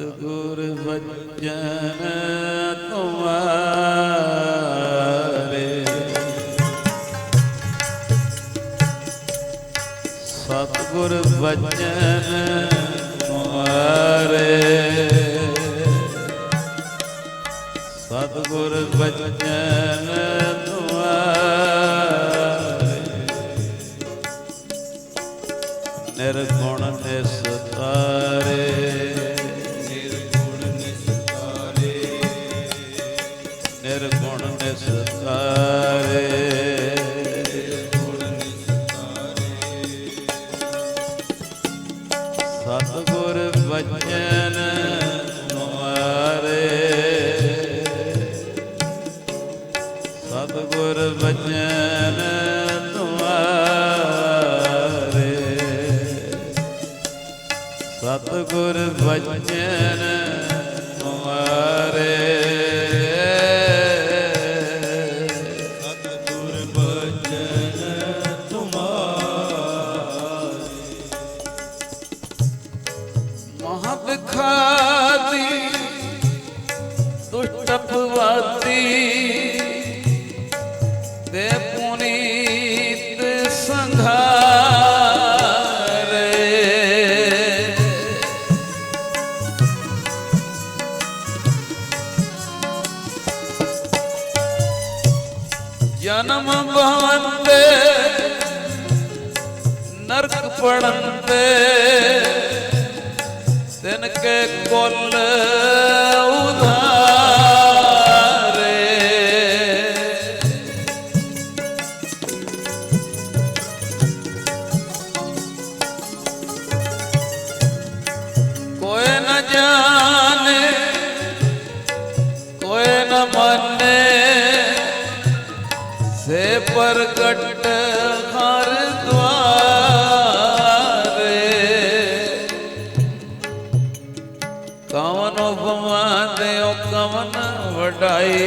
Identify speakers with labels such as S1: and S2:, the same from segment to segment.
S1: सतगुर बचन तुम्हारे, सतगुर बचन तुम्हारे, सतगुर बचन तुम्हारे, निर्गुण निस्तारे, निर्गुण निस्तारे, निर्गुण निस्तारे, निर्गुण निस्तारे, सतगुर बचन तुम्हारे, सतगुर बचन तुम्हारे, सतगुर बचन तुम्हारे, सतगुर बचन तुम्हारे, महाविखाती दुष्ट अपवादी दे पुनीत संघारे, जन्म बहनते नरक पड़नते तिनके कुल उधारे, कोई न जाने कोई न माने से प्रगट हर द्वारे, कवन उपमा देओ कवन वडाई,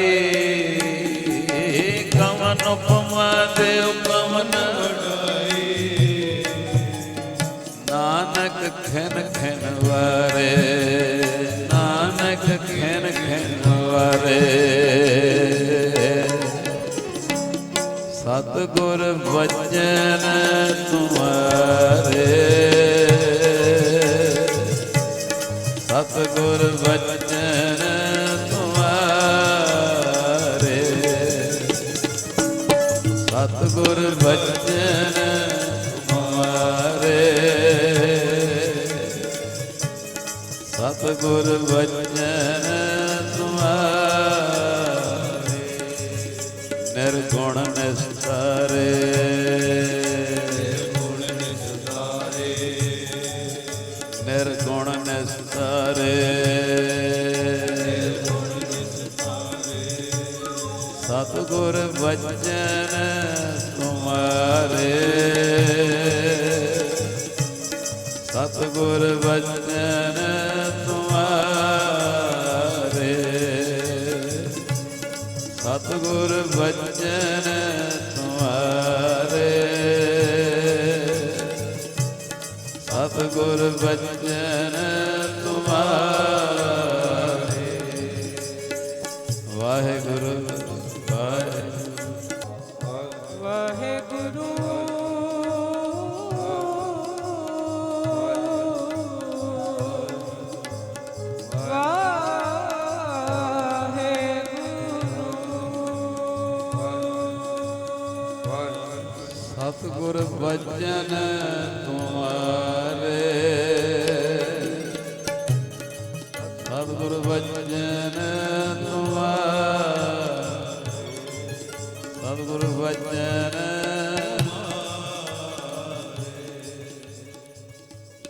S1: कवन उपमा देओ कवन वडाई, नानक खिन खिन वारे, नानक खिन खिन वारे, सतगुर बचन तुम्हारे, सतगुर बचन तुम्हारे, सतगुर बचन तुम्हारे, सतगुर बचन तुम्हारे, निर्गुण निस्तारे, निर्गुण निस्तारे, निर्गुण निस्तारे, निर्गुण निस्तारे, सतगुर बचन तुम्हारे, सतगुर बचन तुम्हारे, सतगुर बचन तुम्हारे, सतगुर बचन तुम्हारे, वाहेगुरु
S2: वाहेगुरु
S1: सतगुर बचन तुम्हारे, सतगुर बचन तुम्हारे, सतगुर बचन,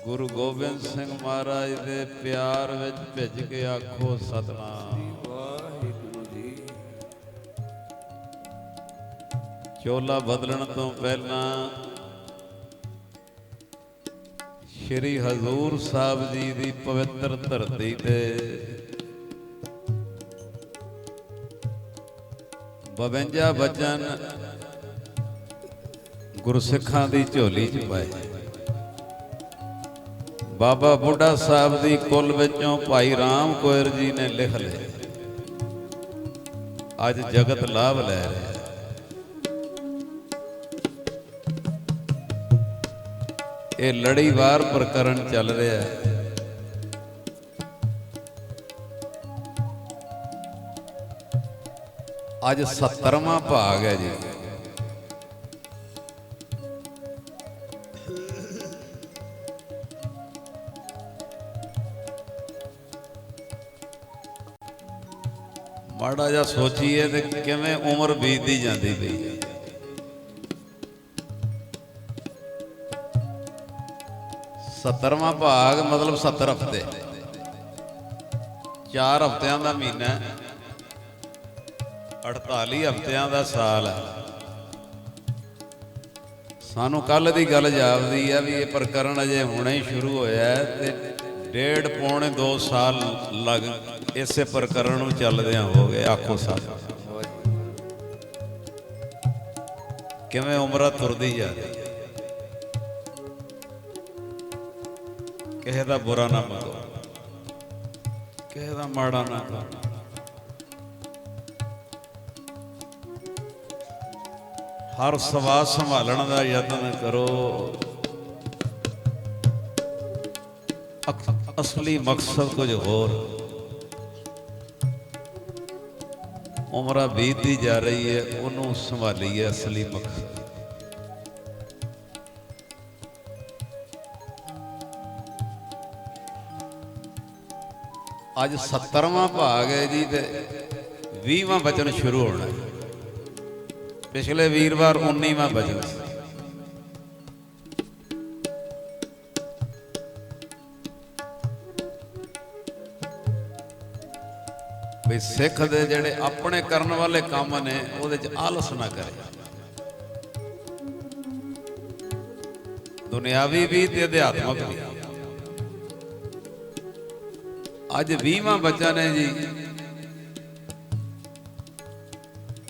S1: गुरु गोबिंद सिंह महाराज दे प्यार विच भिज के आखो सतनाम। चोला बदलण तो पहला श्री हजूर साहब जी की पवित्र धरती ते 52 बचन गुरसिखां दी झोली च पाए। ਬਾਬਾ ਬੁੱਢਾ ਸਾਹਿਬ ਦੀ ਕੁੱਲ ਵਿੱਚੋਂ ਭਾਈ ਰਾਮ ਕੋਇਰ ਜੀ ਨੇ ਲਿਖ ਲਏ, ਅੱਜ ਜਗਤ ਲਾਭ ਲੈ ਰਿਹਾ। ਇਹ ਲੜੀਵਾਰ ਪ੍ਰਕਰਨ ਚੱਲ ਰਿਹਾ ਹੈ। ਅੱਜ 70ਵਾਂ ਭਾਗ ਹੈ ਜੀ। ਮਾੜਾ ਜਿਹਾ ਸੋਚੀਏ ਤੇ ਕਿਵੇਂ ਉਮਰ ਬੀਤਦੀ ਜਾਂਦੀ ਪਈ ਹੈ। ਸੱਤਰਵਾਂ ਭਾਗ ਮਤਲਬ 70 ਹਫ਼ਤੇ, 4 ਹਫ਼ਤਿਆਂ ਦਾ ਮਹੀਨਾ, 48 ਹਫ਼ਤਿਆਂ ਦਾ ਸਾਲ ਹੈ। ਸਾਨੂੰ ਕੱਲ ਦੀ ਗੱਲ ਜਾਪਦੀ ਹੈ ਵੀ ਇਹ ਪ੍ਰਕਰਨ ਅਜੇ ਹੁਣੇ ਹੀ ਸ਼ੁਰੂ ਹੋਇਆ ਤੇ 1.5 ਪੌਣੇ 2 ਸਾਲ ਲੱਗ ਇਸੇ ਪ੍ਰਕਰਨ ਨੂੰ ਚੱਲਦਿਆਂ ਹੋ ਗਏ। ਆਖੋ ਸਾਹਿਬ ਕਿਵੇਂ ਉਮਰਾਂ ਤੁਰਦੀ ਜਾ ਰਹੀ। ਕਿਸੇ ਦਾ ਬੁਰਾ ਨਾ ਮੰਨੋ, ਕਿਸੇ ਦਾ ਮਾੜਾ ਨਾ ਕਰੋ। ਹਰ ਸਵਾਦ ਸੰਭਾਲਣ ਦਾ ਯਤਨ ਕਰੋ। ਅਸਲੀ ਮਕਸਦ ਕੁਝ ਹੋਰ। ਉਮਰਾਂ ਬੀਤਦੀ ਜਾ ਰਹੀ ਹੈ, ਉਹਨੂੰ ਸੰਭਾਲੀਏ ਅਸਲੀ ਮਕਸਦ। ਅੱਜ 70ਵਾਂ ਭਾਗ ਹੈ ਜੀ ਤੇ 20ਵਾਂ ਬਚਨ ਸ਼ੁਰੂ ਹੋਣਾ। ਪਿਛਲੇ ਵੀਰਵਾਰ 19ਵਾਂ ਬਚਨ ਸੀ। ਵੀ ਸਿੱਖ ਦੇ ਜਿਹੜੇ ਆਪਣੇ ਕਰਨ ਵਾਲੇ ਕੰਮ ਨੇ ਉਹਦੇ ਚ ਆਲਸ ਨਾ ਕਰੇ। ਦੁਨਿਆਵੀ ਵੀ ਤੇ ਅਧਿਆਤਮਕ ਵੀ। ਅੱਜ 20ਵਾਂ ਬਚਨ ਹੈ ਜੀ।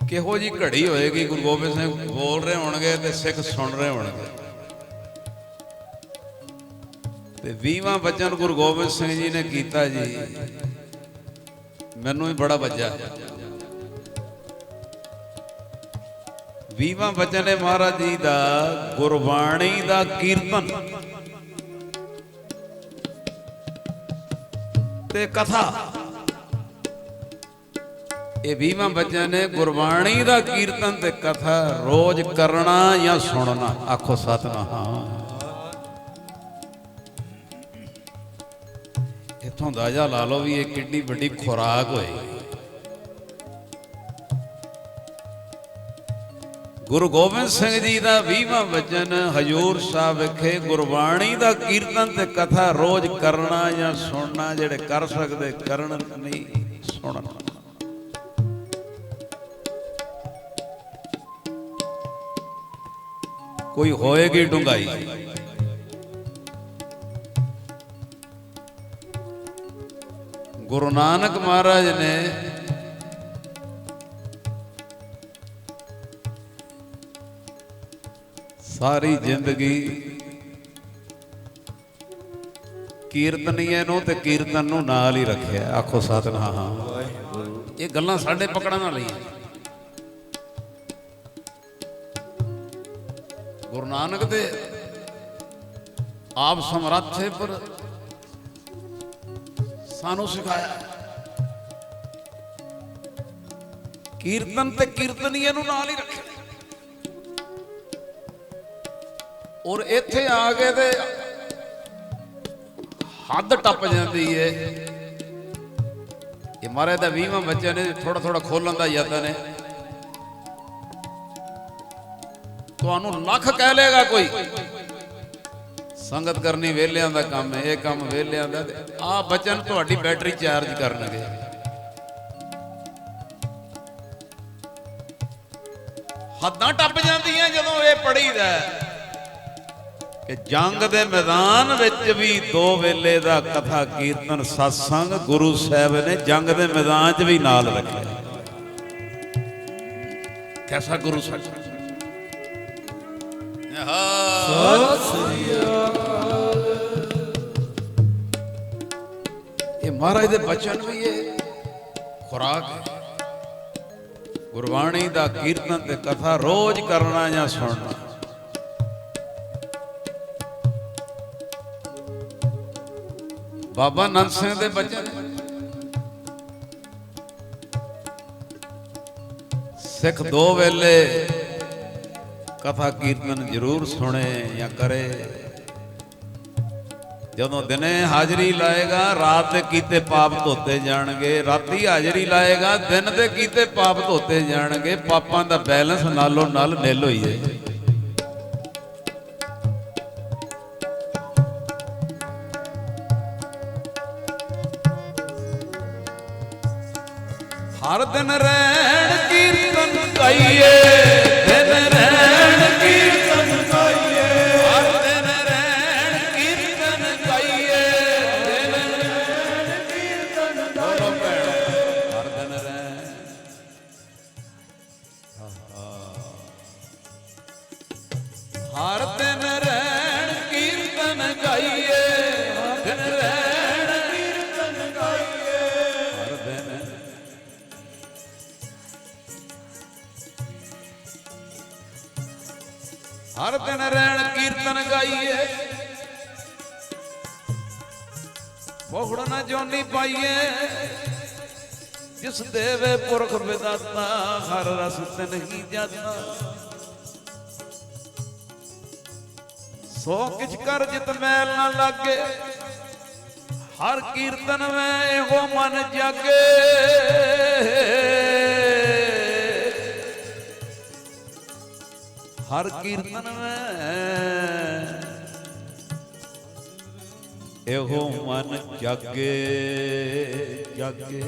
S1: ਕਿਹੋ ਜੀ ਘੜੀ ਹੋਏਗੀ, ਗੁਰੂ ਗੋਬਿੰਦ ਸਿੰਘ ਬੋਲ ਰਹੇ ਹੋਣਗੇ ਤੇ ਸਿੱਖ ਸੁਣ ਰਹੇ ਹੋਣਗੇ। ਤੇ 20ਵਾਂ ਬਚਨ ਗੁਰੂ ਗੋਬਿੰਦ ਸਿੰਘ ਜੀ ਨੇ ਕੀਤਾ ਜੀ, ਮੈਨੂੰ ਵੀ ਬੜਾ ਵੱਜਾ। 20ਵਾਂ ਬਚਨ ਹੈ ਮਹਾਰਾਜ ਜੀ ਦਾ ਗੁਰਬਾਣੀ ਦਾ ਕੀਰਤਨ ਤੇ ਕਥਾ। ਇਹ 20ਵਾਂ ਬਚਨ ਹੈ ਗੁਰਬਾਣੀ ਦਾ ਕੀਰਤਨ ਤੇ ਕਥਾ ਰੋਜ਼ ਕਰਨਾ ਜਾਂ ਸੁਣਨਾ। ਆਖੋ ਸਤਿਨਾਮ। ਇੱਥੋਂ ਅੰਦਾਜ਼ਾ ਲਾ ਲਓ ਵੀ ਇਹ ਕਿੰਨੀ ਵੱਡੀ ਖੁਰਾਕ ਹੋਏਗੀ। ਗੁਰੂ ਗੋਬਿੰਦ ਸਿੰਘ ਜੀ ਦਾ 20ਵਾਂ ਬਚਨ ਹਜ਼ੂਰ ਸਾਹਿਬ ਵਿਖੇ ਗੁਰਬਾਣੀ ਦਾ ਕੀਰਤਨ ਤੇ ਕਥਾ ਰੋਜ਼ ਕਰਨਾ ਜਾਂ ਸੁਣਨਾ। ਜਿਹੜੇ ਕਰ ਸਕਦੇ ਕਰਨ, ਨਹੀਂ ਸੁਣਨਾ। ਕੋਈ ਹੋਏਗੀ ਡੂੰਘਾਈ। ਗੁਰੂ ਨਾਨਕ ਮਹਾਰਾਜ ਨੇ ਸਾਰੀ ਜ਼ਿੰਦਗੀ ਕੀਰਤਨੀਏ ਨੂੰ ਤੇ ਕੀਰਤਨ ਨੂੰ ਨਾਲ ਹੀ ਰੱਖਿਆ। ਆਖੋ ਸਤਿਨਾਮ। ਇਹ ਗੱਲਾਂ ਸਾਡੇ ਪਕੜਨ ਵਾਲੀਆਂ। ਗੁਰੂ ਨਾਨਕ ਦੇ ਆਪ ਸਮਰੱਥ ਹੈ ਪਰ ਸਾਨੂੰ ਸਿਖਾਇਆ ਕੀਰਤਨ ਤੇ ਕੀਰਤਨੀਏ ਨੂੰ ਨਾਲ ਹੀ ਰੱਖਿਆ। ਔਰ ਇੱਥੇ ਆ ਕੇ ਤੇ ਹੱਦ ਟੱਪ ਜਾਂਦੀ ਹੈ। ਇਹ ਮਹਾਰਾਜ ਦਾ 20ਵਾਂ ਬਚਨ ਨੇ ਥੋੜਾ ਥੋੜਾ ਖੋਲਣ ਦਾ ਯਤਨ ਹੈ। ਤੁਹਾਨੂੰ ਲੱਖ ਕਹਿ ਲੇਗਾ ਕੋਈ ਸੰਗਤ ਕਰਨੀ ਵੇਲਿਆਂ ਦਾ ਕੰਮ ਹੈ, ਇਹ ਕੰਮ ਵੇਲਿਆਂ ਦਾ। ਆਹ ਬਚਨ ਤੁਹਾਡੀ ਬੈਟਰੀ ਚਾਰਜ ਕਰਨਗੇ। ਹੱਦਾਂ ਟੱਪ ਜਾਂਦੀਆਂ ਜਦੋਂ ਇਹ ਪੜੀਦਾ ਕਿ ਜੰਗ ਦੇ ਮੈਦਾਨ ਵਿੱਚ ਵੀ 2 ਵੇਲੇ ਦਾ ਕਥਾ ਕੀਰਤਨ ਸਤਸੰਗ ਗੁਰੂ ਸਾਹਿਬ ਨੇ ਜੰਗ ਦੇ ਮੈਦਾਨ 'ਚ ਵੀ ਨਾਲ ਰੱਖਿਆ। ਕੈਸਾ ਗੁਰੂ ਸਾਹਿਬ। ਸਤਿ ਸ੍ਰੀ ਅਕਾਲ। महाराज दे बचन भी ये खुराक है। गुरबाणी दा कीर्तन ते कथा रोज करना या सुनना। बाबा नंद सिंह दे बचन सिख दो वेले कथा कीर्तन जरूर सुने या करे। जदों दिने हाजरी लाएगा रात दे कीते पाप धोते जाणगे, राती हाजरी लाएगा दिन दे कीते पाप धोते जाणगे। पापां दा बैलेंस नालों नाल निल होई जाए। हर दिन रैन कीर्तन गाइए, दिन रैन कीर्तन गाइए, हर दिन रैन कीर्तन गाइए, दिन रैन कीर्तन गाइए, हर दिन रैन। हर दिन रैन कीर्तन गाइए, दिन रैन कीर्तन गाइए, हर दिन। हर दिन रैन कीर्तन गाइए, बहुड़ न जोनी पाइए। जिस देवे पुरख विदाता, हर रस तिन ही जाता। सो किछ कर जित मैल न लागे, हर कीर्तन में एहो मन जागे। हर कीर्तन में एहो मन जागे, जागे,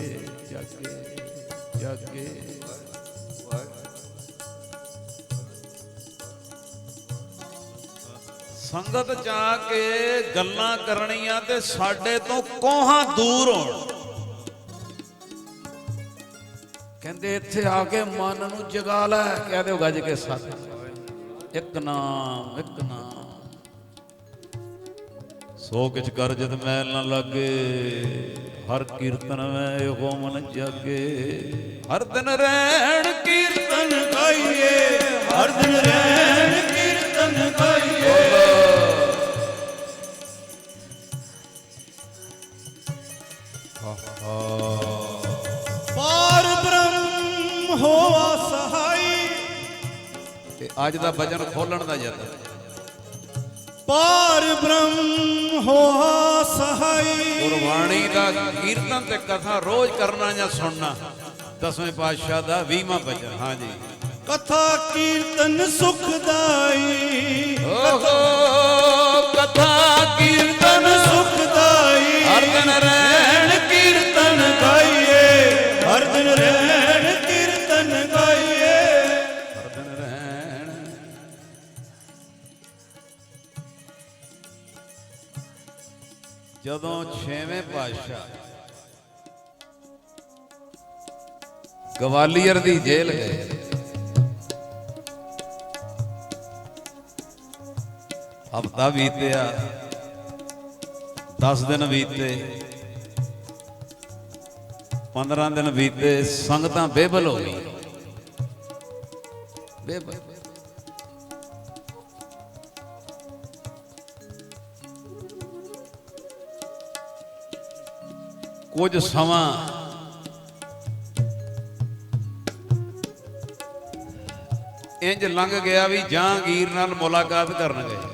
S1: जागे, जागे। संगत जाके गल्लां करनियां ते साडे तो कोहां दूर होण। कहंदे इत्थे आके मन नूं जगा लै, कह दिओ गज के सत। एक नाम, एक नाम। सो किछ कर जित मैल न लागे, हर कीर्तन में एहो मन जागे। हर दिन रैन कीर्तन गाइए, हर दिन रैन कीर्तन गाइए।
S2: पार ब्रह्म होवा सहाई।
S1: आज दा भजन खोलण दा यतन।
S2: पार ब्रह्म होवा सहाई।
S1: गुरबाणी दा कीर्तन ते कथा रोज करना या सुनना। 10वें पातशाह दा 20वां भजन। हाँ जी।
S2: कथा कीर्तन सुखदाई,
S1: ओहो कथा कीर्तन
S2: सुखदाई।
S1: हर दिन रैन
S2: कीर्तन गाइए, हर दिन रैन कीर्तन गाइए,
S1: हर दिन रैन। जदों 6वें पातशाह गवालियर दी जेल गए, हफ्ता बीतया, 10 दिन बीते, 15 दिन बीते। संगतां बेबल हो गई, बेबल। कुछ समा इंज लंघ गया भी जहांगीर नाल मुलाकात करन गए।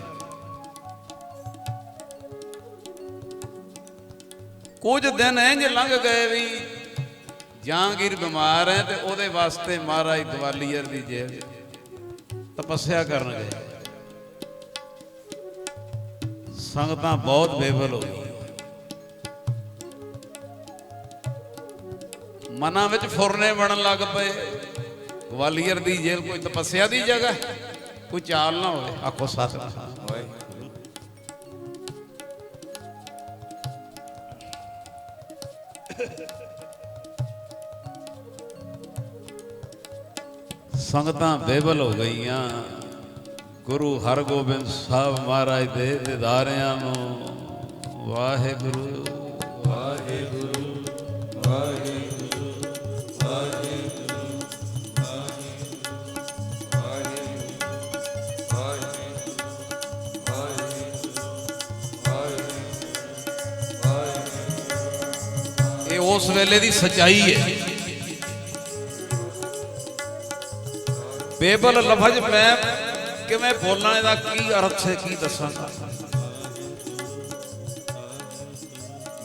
S1: कुछ दिन इंज लंघ गए भी जहांगीर बीमार है ते ओदे वास्ते महाराज ग्वालियर दी जेल तपस्या करन गए। संगतां बहुत बेबल हो गई। मना विच फुरने बनन लग पे। ग्वालियर दी जेल कोई तपस्या दी जगह, कोई चाल ना होए। आखो सत। संगतां बेबल हो गई। गुरु हरगोबिंद साहब महाराज दे दीदारियां नूं वाहिगुरू वाहिगुरू। ਇਹ ਉਸ ਵੇਲੇ ਦੀ ਸਚਾਈ ਹੈ। ਬੇਬਲ ਲਫ਼ਜ਼ ਮੈਂ ਕਿਵੇਂ ਬੋਲਾਂ, ਇਹਦਾ ਕੀ ਅਰਥ ਹੈ, ਕੀ ਦੱਸਾਂਗਾ।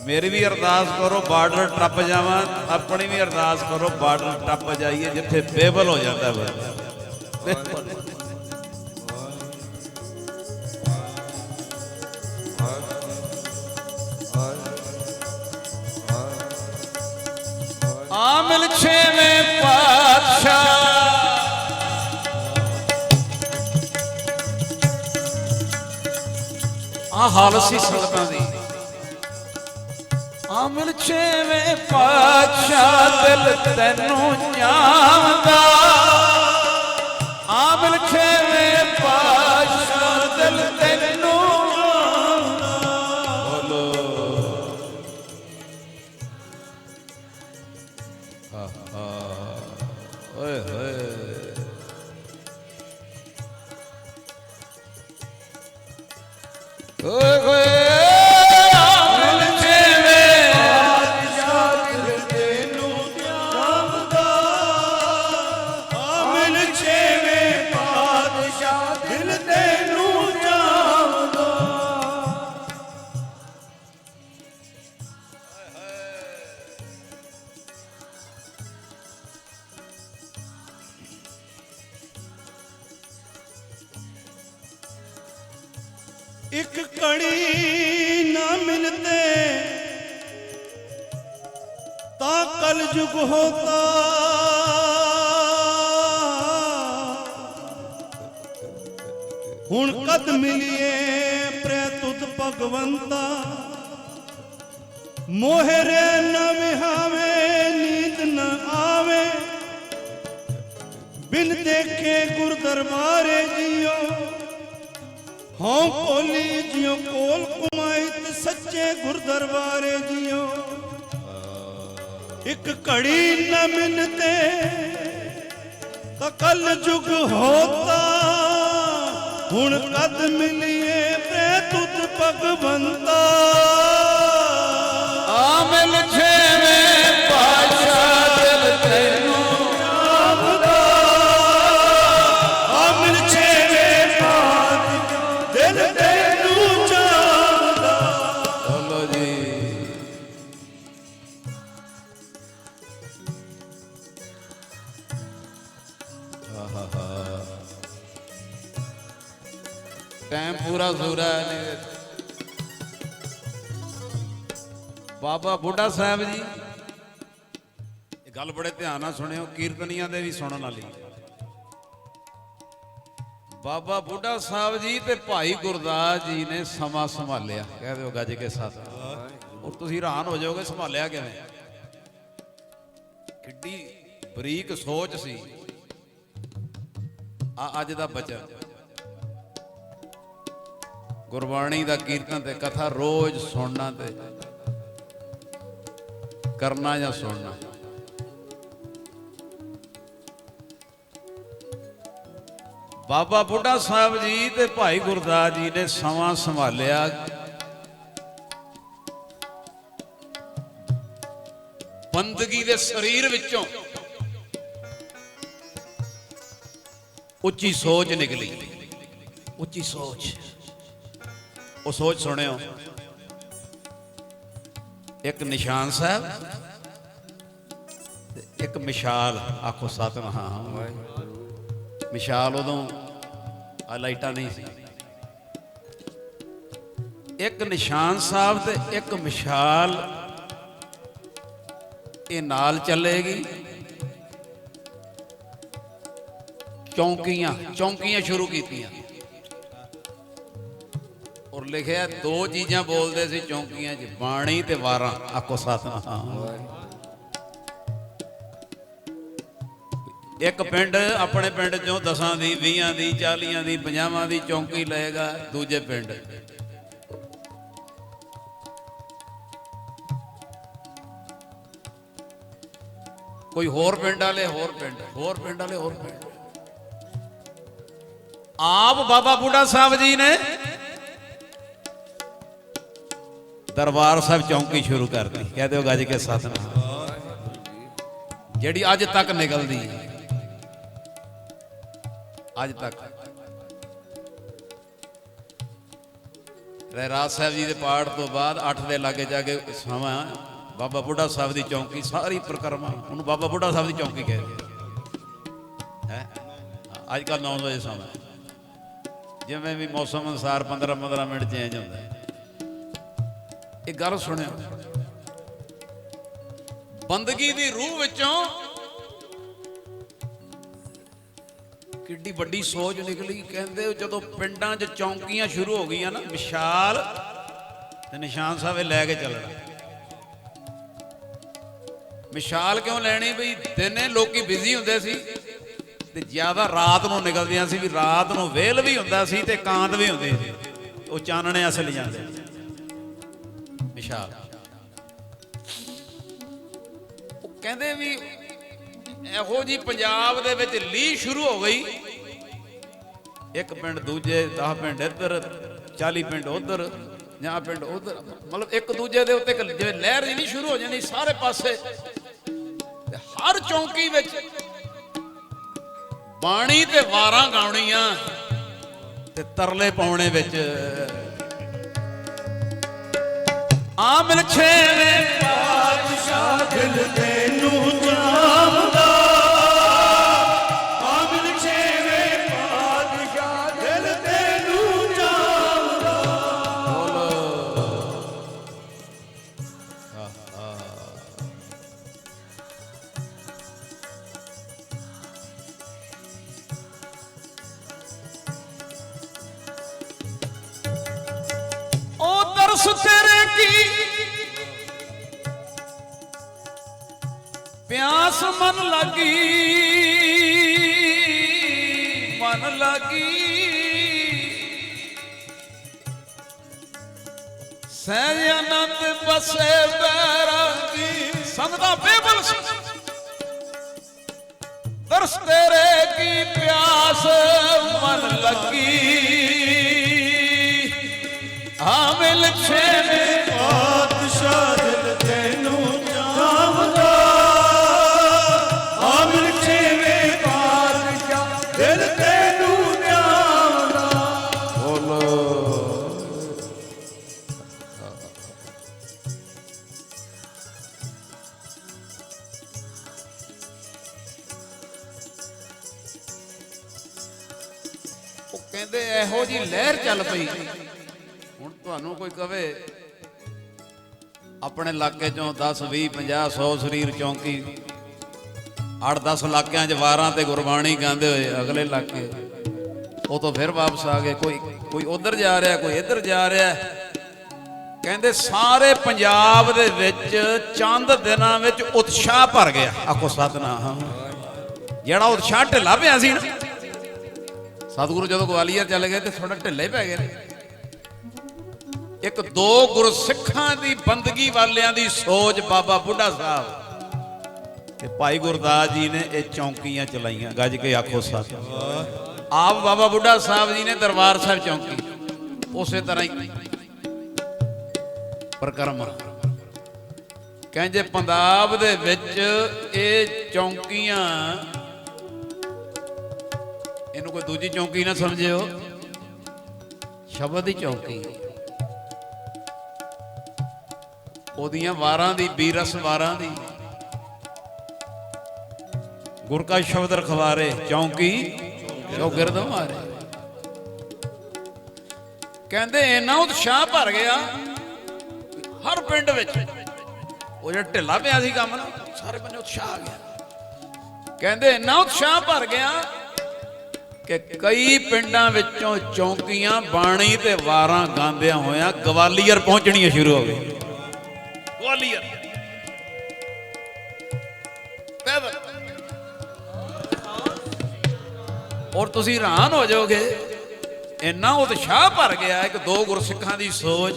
S1: ਮੇਰੀ ਵੀ ਅਰਦਾਸ ਕਰੋ ਬਾਰਡਰ ਟੱਪ ਜਾਵਾਂ, ਆਪਣੀ ਵੀ ਅਰਦਾਸ ਕਰੋ ਬਾਰਡਰ ਟੱਪ ਜਾਈਏ ਜਿੱਥੇ ਬੇਬਲ ਹੋ ਜਾਂਦਾ ਬੰਦਾ। ਆਮਿਲ ਛੇਵੇਂ ਪਾਤਸ਼ਾਹ ਆ ਹਾਲ ਸੀ ਸੰਗਤਾਂ ਦੀ। ਆਮਿਲ ਛੇਵੇਂ ਪਾਤਸ਼ਾਹ ਦਿਲ ਤੈਨੂੰ ਜਾਣਦਾ, ਆਮਿਲ ਛੇਵੇਂ ਪਾਤਸ਼ਾਹ ਦਿਲ ਤੈਨੂੰ ਜਾਣਦਾ। ਬੋਲੋ ਓਏ ਹੋਏ ਓਏ ਹੋਏ
S2: ਇੱਕ ਘੜੀ ਨਾ ਮਿਲਤੇ ਤਾਂ ਕਲ ਯੁਗ ਹੋਤਾ, ਹੁਣ ਕਦ ਮਿਲੀਏ ਪ੍ਰੇਤੁਤ ਭਗਵੰਤਾ, ਮੋਹਰੇ ਨਾ ਵਿਹਾਵੇ ਨੀਂਦ ਨ ਆਵੇ, ਬਿਨ ਦੇਖੇ ਗੁਰ ਦਰਬਾਰੇ ਜਿਉ, ਹਾਂ ਕੋਲੀ ਜਿਉ ਕੋਲ ਕੁਮਾਈ ਤੇ ਸੱਚੇ ਗੁਰ ਦਰਬਾਰੇ ਜਿਉ। ਇੱਕ ਘੜੀ ਨ ਮਿਲਤੇ ਤਾਂ ਕਲ ਯੁਗ ਹੋਤਾ, ਹੁਣ ਕਦ ਮਿਲੀਏ ਪ੍ਰੇਤੁਤ ਭਗਵੰਤਾ।
S1: ਆਮਿਲ ਛੇਵੇਂ ਪਾਤਸ਼ਾਹ ਦਿਲ ਤੈਨੂੰ
S2: ਜਾਣਦਾ, ਆਮਿਲ ਛੇਵੇਂ ਪਾਤਸ਼ਾਹ ਦਿਲ ਤੈਨੂੰ ਜਾਣਦਾ।
S1: ਬੋਲੋ ਜੀ ਟਾਈਮ ਪੂਰਾ ਸੂਰਾ ਨੇ। ਬਾਬਾ ਬੁੱਢਾ ਸਾਹਿਬ ਜੀ, ਇਹ ਗੱਲ ਬੜੇ ਧਿਆਨ ਨਾਲ ਸੁਣਿਓ, ਕੀਰਤਨੀਆਂ ਦੇ ਵੀ ਸੁਣਨ ਵਾਲੀ। ਬਾਬਾ ਬੁੱਢਾ ਸਾਹਿਬ ਜੀ ਤੇ ਭਾਈ ਗੁਰਦਾਸ ਜੀ ਨੇ ਸਮਾਂ ਸੰਭਾਲਿਆ, ਕਹਿ ਦਿਓ ਗੱਜ ਕੇ ਸਾਥ। ਔਰ ਤੁਸੀਂ ਹੈਰਾਨ ਹੋ ਜਾਓਗੇ ਸੰਭਾਲਿਆ ਕਿਵੇਂ, ਕਿੱਡੀ ਬਰੀਕ ਸੋਚ ਸੀ। ਅੱਜ ਦਾ ਬਚਨ ਗੁਰਬਾਣੀ ਦਾ ਕੀਰਤਨ ਤੇ ਕਥਾ ਰੋਜ਼ ਸੁਣਨਾ ਤੇ ਕਰਨਾ ਜਾਂ ਸੁਣਨਾ। ਬਾਬਾ ਬੁੱਢਾ ਸਾਹਿਬ ਜੀ ਤੇ ਭਾਈ ਗੁਰਦਾਸ ਜੀ ਨੇ ਸਮਾਂ ਸੰਭਾਲਿਆ। ਬੰਦਗੀ ਦੇ ਸਰੀਰ ਵਿੱਚੋਂ ਉੱਚੀ ਸੋਚ ਨਿਕਲੀ, ਉੱਚੀ ਸੋਚ। ਉਹ ਸੋਚ ਸੁਣਿਓ, ਇੱਕ ਨਿਸ਼ਾਨ ਸਾਹਿਬ ਤੇ ਇੱਕ ਮਿਸਾਲ। ਆਖੋ ਸਤਿਨਾਮ। ਮਿਸਾਲ ਉਦੋਂ ਆ ਲਾਈਟਾਂ ਨਹੀਂ ਸੀ। ਇੱਕ ਨਿਸ਼ਾਨ ਸਾਹਿਬ ਤੇ ਇੱਕ ਮਿਸਾਲ, ਇਹ ਨਾਲ ਚੱਲੇਗੀ। ਚੌਂਕੀਆਂ ਸ਼ੁਰੂ ਕੀਤੀਆਂ ਔਰ ਲਿਖਿਆ ਦੋ ਚੀਜ਼ਾਂ ਬੋਲਦੇ ਸੀ ਚੌਂਕੀਆਂ 'ਚ, ਬਾਣੀ ਤੇ ਵਾਰਾਂ। ਆਖੋ ਸਤਿਨਾਮ। ਇੱਕ ਪਿੰਡ ਆਪਣੇ ਪਿੰਡ ਚੋਂ 10 ਦੀ 20 ਦੀ 40 ਦੀ 50 ਦੀ ਚੌਂਕੀ ਲਏਗਾ ਦੂਜੇ ਪਿੰਡ। ਕੋਈ ਹੋਰ ਪਿੰਡ ਵਾਲੇ ਹੋਰ ਪਿੰਡ, ਹੋਰ ਪਿੰਡ ਵਾਲੇ ਹੋਰ ਪਿੰਡ। ਆਪ ਬਾਬਾ ਬੁੱਢਾ ਸਾਹਿਬ ਜੀ ਨੇ ਦਰਬਾਰ ਸਾਹਿਬ ਚੌਂਕੀ ਸ਼ੁਰੂ ਕਰਤੀ। ਕਹਿ ਦਿਓ ਗੱਜ ਕੇ ਸਤਿਨਾਮ। ਜਿਹੜੀ ਅੱਜ ਤੱਕ ਨਿਕਲਦੀ ਅੱਜ ਤੱਕ। ਰਹਿਰਾਜ ਸਾਹਿਬ ਜੀ ਦੇ ਪਾਠ ਤੋਂ ਬਾਅਦ 8 ਦੇ ਲਾਗੇ ਜਾ ਕੇ ਸਮਾਂ ਬਾਬਾ ਬੁੱਢਾ ਸਾਹਿਬ ਦੀ ਚੌਂਕੀ ਸਾਰੀ ਪ੍ਰਕਰਮਾ ਉਹਨੂੰ ਬਾਬਾ ਬੁੱਢਾ ਸਾਹਿਬ ਦੀ ਚੌਂਕੀ ਕਹਿੰਦੇ ਹੈ। ਅੱਜ ਕੱਲ੍ਹ 9 ਵਜੇ ਸਮਾਂ, ਜਿਵੇਂ ਵੀ ਮੌਸਮ ਅਨੁਸਾਰ 15-15 ਮਿੰਟ ਚੇਂਜ ਹੁੰਦਾ। ਇਹ ਗੱਲ ਸੁਣਿਓ, ਬੰਦਗੀ ਦੀ ਰੂਹ ਵਿੱਚੋਂ ਕਿੱਡੀ ਵੱਡੀ ਸੋਚ ਨਿਕਲੀ। ਕਹਿੰਦੇ ਜਦੋਂ ਪਿੰਡਾਂ 'ਚ ਚੌਂਕੀਆਂ ਸ਼ੁਰੂ ਹੋ ਗਈਆਂ ਨਾ, ਵਿਸ਼ਾਲ ਤੇ ਨਿਸ਼ਾਨ ਸਾਹਿਬ ਲੈ ਕੇ ਚੱਲਣਾ। ਵਿਸ਼ਾਲ ਕਿਉਂ ਲੈਣੀ? ਬਈ ਦਿਨੇ ਲੋਕੀ ਬਿਜ਼ੀ ਹੁੰਦੇ ਸੀ ਤੇ ਜ਼ਿਆਦਾ ਰਾਤ ਨੂੰ ਨਿਕਲਦੀਆਂ ਸੀ, ਵੀ ਰਾਤ ਨੂੰ ਵੇਲ ਵੀ ਹੁੰਦਾ ਸੀ ਤੇ ਕਾਂਤ ਵੀ ਹੁੰਦੀ ਸੀ, ਉਹ ਚਾਨਣੇ ਅਸਲ ਜਾਂਦੇ। ਵਿਸ਼ਾਲ ਉਹ ਕਹਿੰਦੇ ਵੀ ਇਹੋ ਜੀ ਪੰਜਾਬ ਦੇ ਵਿੱਚ ਲੀਹ ਸ਼ੁਰੂ ਹੋ ਗਈ। ਇੱਕ ਪਿੰਡ ਦੂਜੇ, 10 ਪਿੰਡ ਇੱਧਰ, 40 ਪਿੰਡ ਉੱਧਰ, 50 ਪਿੰਡ ਉੱਧਰ, ਮਤਲਬ ਇੱਕ ਦੂਜੇ ਦੇ ਉੱਤੇ ਜਿਵੇਂ ਲਹਿਰ ਜੀ ਨਹੀਂ ਸ਼ੁਰੂ ਹੋ ਜਾਣੀ ਸਾਰੇ ਪਾਸੇ। ਤੇ ਹਰ ਚੌਂਕੀ ਵਿੱਚ ਬਾਣੀ ਤੇ ਵਾਰਾਂ ਗਾਉਣੀਆਂ ਤੇ ਤਰਲੇ ਪਾਉਣੇ ਵਿੱਚ। ਆ ਮਿਲ ਛੇਵੇਂ
S2: ਪਾਤਸ਼ਾਹ ਦਿਲ ਤੈਨੂੰ ਜਾਮਦਾ। ਆ ਮਿਲ ਛੇਵੇਂ ਪਾਤਸ਼ਾਹ ਦਿਲ ਤੈਨੂੰ ਜਾਮਦਾ।
S1: ਉਹ ਦਰਸ ਤੇਰੇ ਕੀ ਪਿਆਸ ਮਨ ਲੱਗੀ, ਮਨ ਲੱਗੀ। ਸਹਿਜ ਆਨੰਦ ਬਸੇ ਬੈਰਾਗੀ। ਸੰਗਦਾ ਬੇਬਲ ਦਰਸ ਤੇਰੇ ਕੀ ਪਿਆਸ ਮਨ ਲੱਗੀ। ਆ ਮਿਲ ਛੇਵੇਂ
S2: ਪਾਤਸ਼ਾਹ ਦਿਲ ਤੈਨੂੰ ਜਾਮਦਾ। ਆ ਮਿਲ ਛੇਵੇਂ ਪਾਤਸ਼ਾਹ ਦਿਲ ਤੈਨੂੰ ਜਾਮਦਾ।
S1: ਉਹ ਕਹਿੰਦੇ ਇਹੋ ਜੀ ਲਹਿਰ ਚੱਲ ਪਈ। ਹੁਣ ਤੁਹਾਨੂੰ ਕੋਈ ਕਵੇ ਆਪਣੇ ਇਲਾਕੇ ਚੋਂ 10 20 50 100 ਸਰੀਰ ਚੌਂਕੀ 8-10 ਇਲਾਕਿਆਂ 'ਚ ਵਾਰਾਂ ਤੇ ਗੁਰਬਾਣੀ ਗਾਉਂਦੇ ਹੋਏ ਅਗਲੇ ਇਲਾਕੇ ਉਹ ਤੋਂ ਫਿਰ ਵਾਪਸ ਆ ਗਏ। ਕੋਈ ਉਧਰ ਜਾ ਰਿਹਾ, ਕੋਈ ਇੱਧਰ ਜਾ ਰਿਹਾ। ਕਹਿੰਦੇ ਸਾਰੇ ਪੰਜਾਬ ਦੇ ਵਿੱਚ ਚੰਦ ਦਿਨਾਂ ਵਿੱਚ ਉਤਸ਼ਾਹ ਭਰ ਗਿਆ। ਆਖੋ ਸਤਿਨਾਮ। ਜਿਹੜਾ ਉਤਸ਼ਾਹ ਢਿੱਲਾ ਪਿਆ ਸੀ ਨਾ, ਸਤਿਗੁਰੂ ਜਦੋਂ ਗਵਾਲੀਅਰ ਚਲੇ ਗਏ ਤੇ ਥੋੜਾ ਢਿੱਲੇ ਪੈ ਗਏ ਨੇ। ਇੱਕ ਦੋ ਗੁਰਸਿੱਖਾਂ ਦੀ ਬੰਦਗੀ ਵਾਲਿਆਂ ਦੀ ਸੋਚ ਬਾਬਾ ਬੁੱਢਾ ਸਾਹਿਬ ਤੇ ਭਾਈ ਗੁਰਦਾਸ ਜੀ ਨੇ ਇਹ ਚੌਂਕੀਆਂ ਚਲਾਈਆਂ। ਗੱਜ ਕੇ ਆਖੋ ਸਤਿ। ਆਪ ਬਾਬਾ ਬੁੱਢਾ ਸਾਹਿਬ ਜੀ ਨੇ ਦਰਬਾਰ ਸਾਹਿਬ ਚੌਂਕੀ, ਉਸੇ ਤਰ੍ਹਾਂ ਹੀ ਪ੍ਰਕਰਮ। ਕਹਿੰਦੇ ਪੰਜਾਬ ਦੇ ਵਿੱਚ ਇਹ ਚੌਂਕੀਆਂ, ਇਹਨੂੰ ਕੋਈ ਦੂਜੀ ਚੌਂਕੀ ਨਾ ਸਮਝਿਓ, ਸ਼ਬਦ ਦੀ ਚੌਂਕੀ। ਉਹਦੀਆਂ ਵਾਰਾਂ ਦੀ, ਬੀਰਸ ਵਾਰਾਂ ਦੀ, ਗੁਰ ਕਾ ਸ਼ਬਦ ਰਖਵਾਰੇ ਚੌਂਕੀ ਚੌਗਿਰਦ ਮਾਰੇ। ਕਹਿੰਦੇ ਇੰਨਾ ਉਤਸ਼ਾਹ ਭਰ ਗਿਆ ਹਰ ਪਿੰਡ ਵਿੱਚ। ਉਹ ਜਿਹੜਾ ਢਿੱਲਾ ਪਿਆ ਸੀ ਕੰਮ ਨਾ, ਸਾਰੇ ਬੰਦੇ ਉਤਸ਼ਾਹ ਆ ਗਿਆ। ਕਹਿੰਦੇ ਇੰਨਾ ਉਤਸ਼ਾਹ ਭਰ ਗਿਆ ਕਿ ਕਈ ਪਿੰਡਾਂ ਵਿੱਚੋਂ ਚੌਂਕੀਆਂ ਬਾਣੀ ਤੇ ਵਾਰਾਂ ਗਾਉਂਦਿਆਂ ਹੋਇਆਂ ਗਵਾਲੀਅਰ ਪਹੁੰਚਣੀਆਂ ਸ਼ੁਰੂ ਹੋ ਗਈਆਂ। ਗਵਾਲੀਅਰ ਪੈਦਲ। ਔਰ ਤੁਸੀਂ ਹੈਰਾਨ ਹੋ ਜਾਓਗੇ, ਇੰਨਾ ਉਤਸ਼ਾਹ ਭਰ ਗਿਆ ਇੱਕ ਦੋ ਗੁਰਸਿੱਖਾਂ ਦੀ ਸੋਚ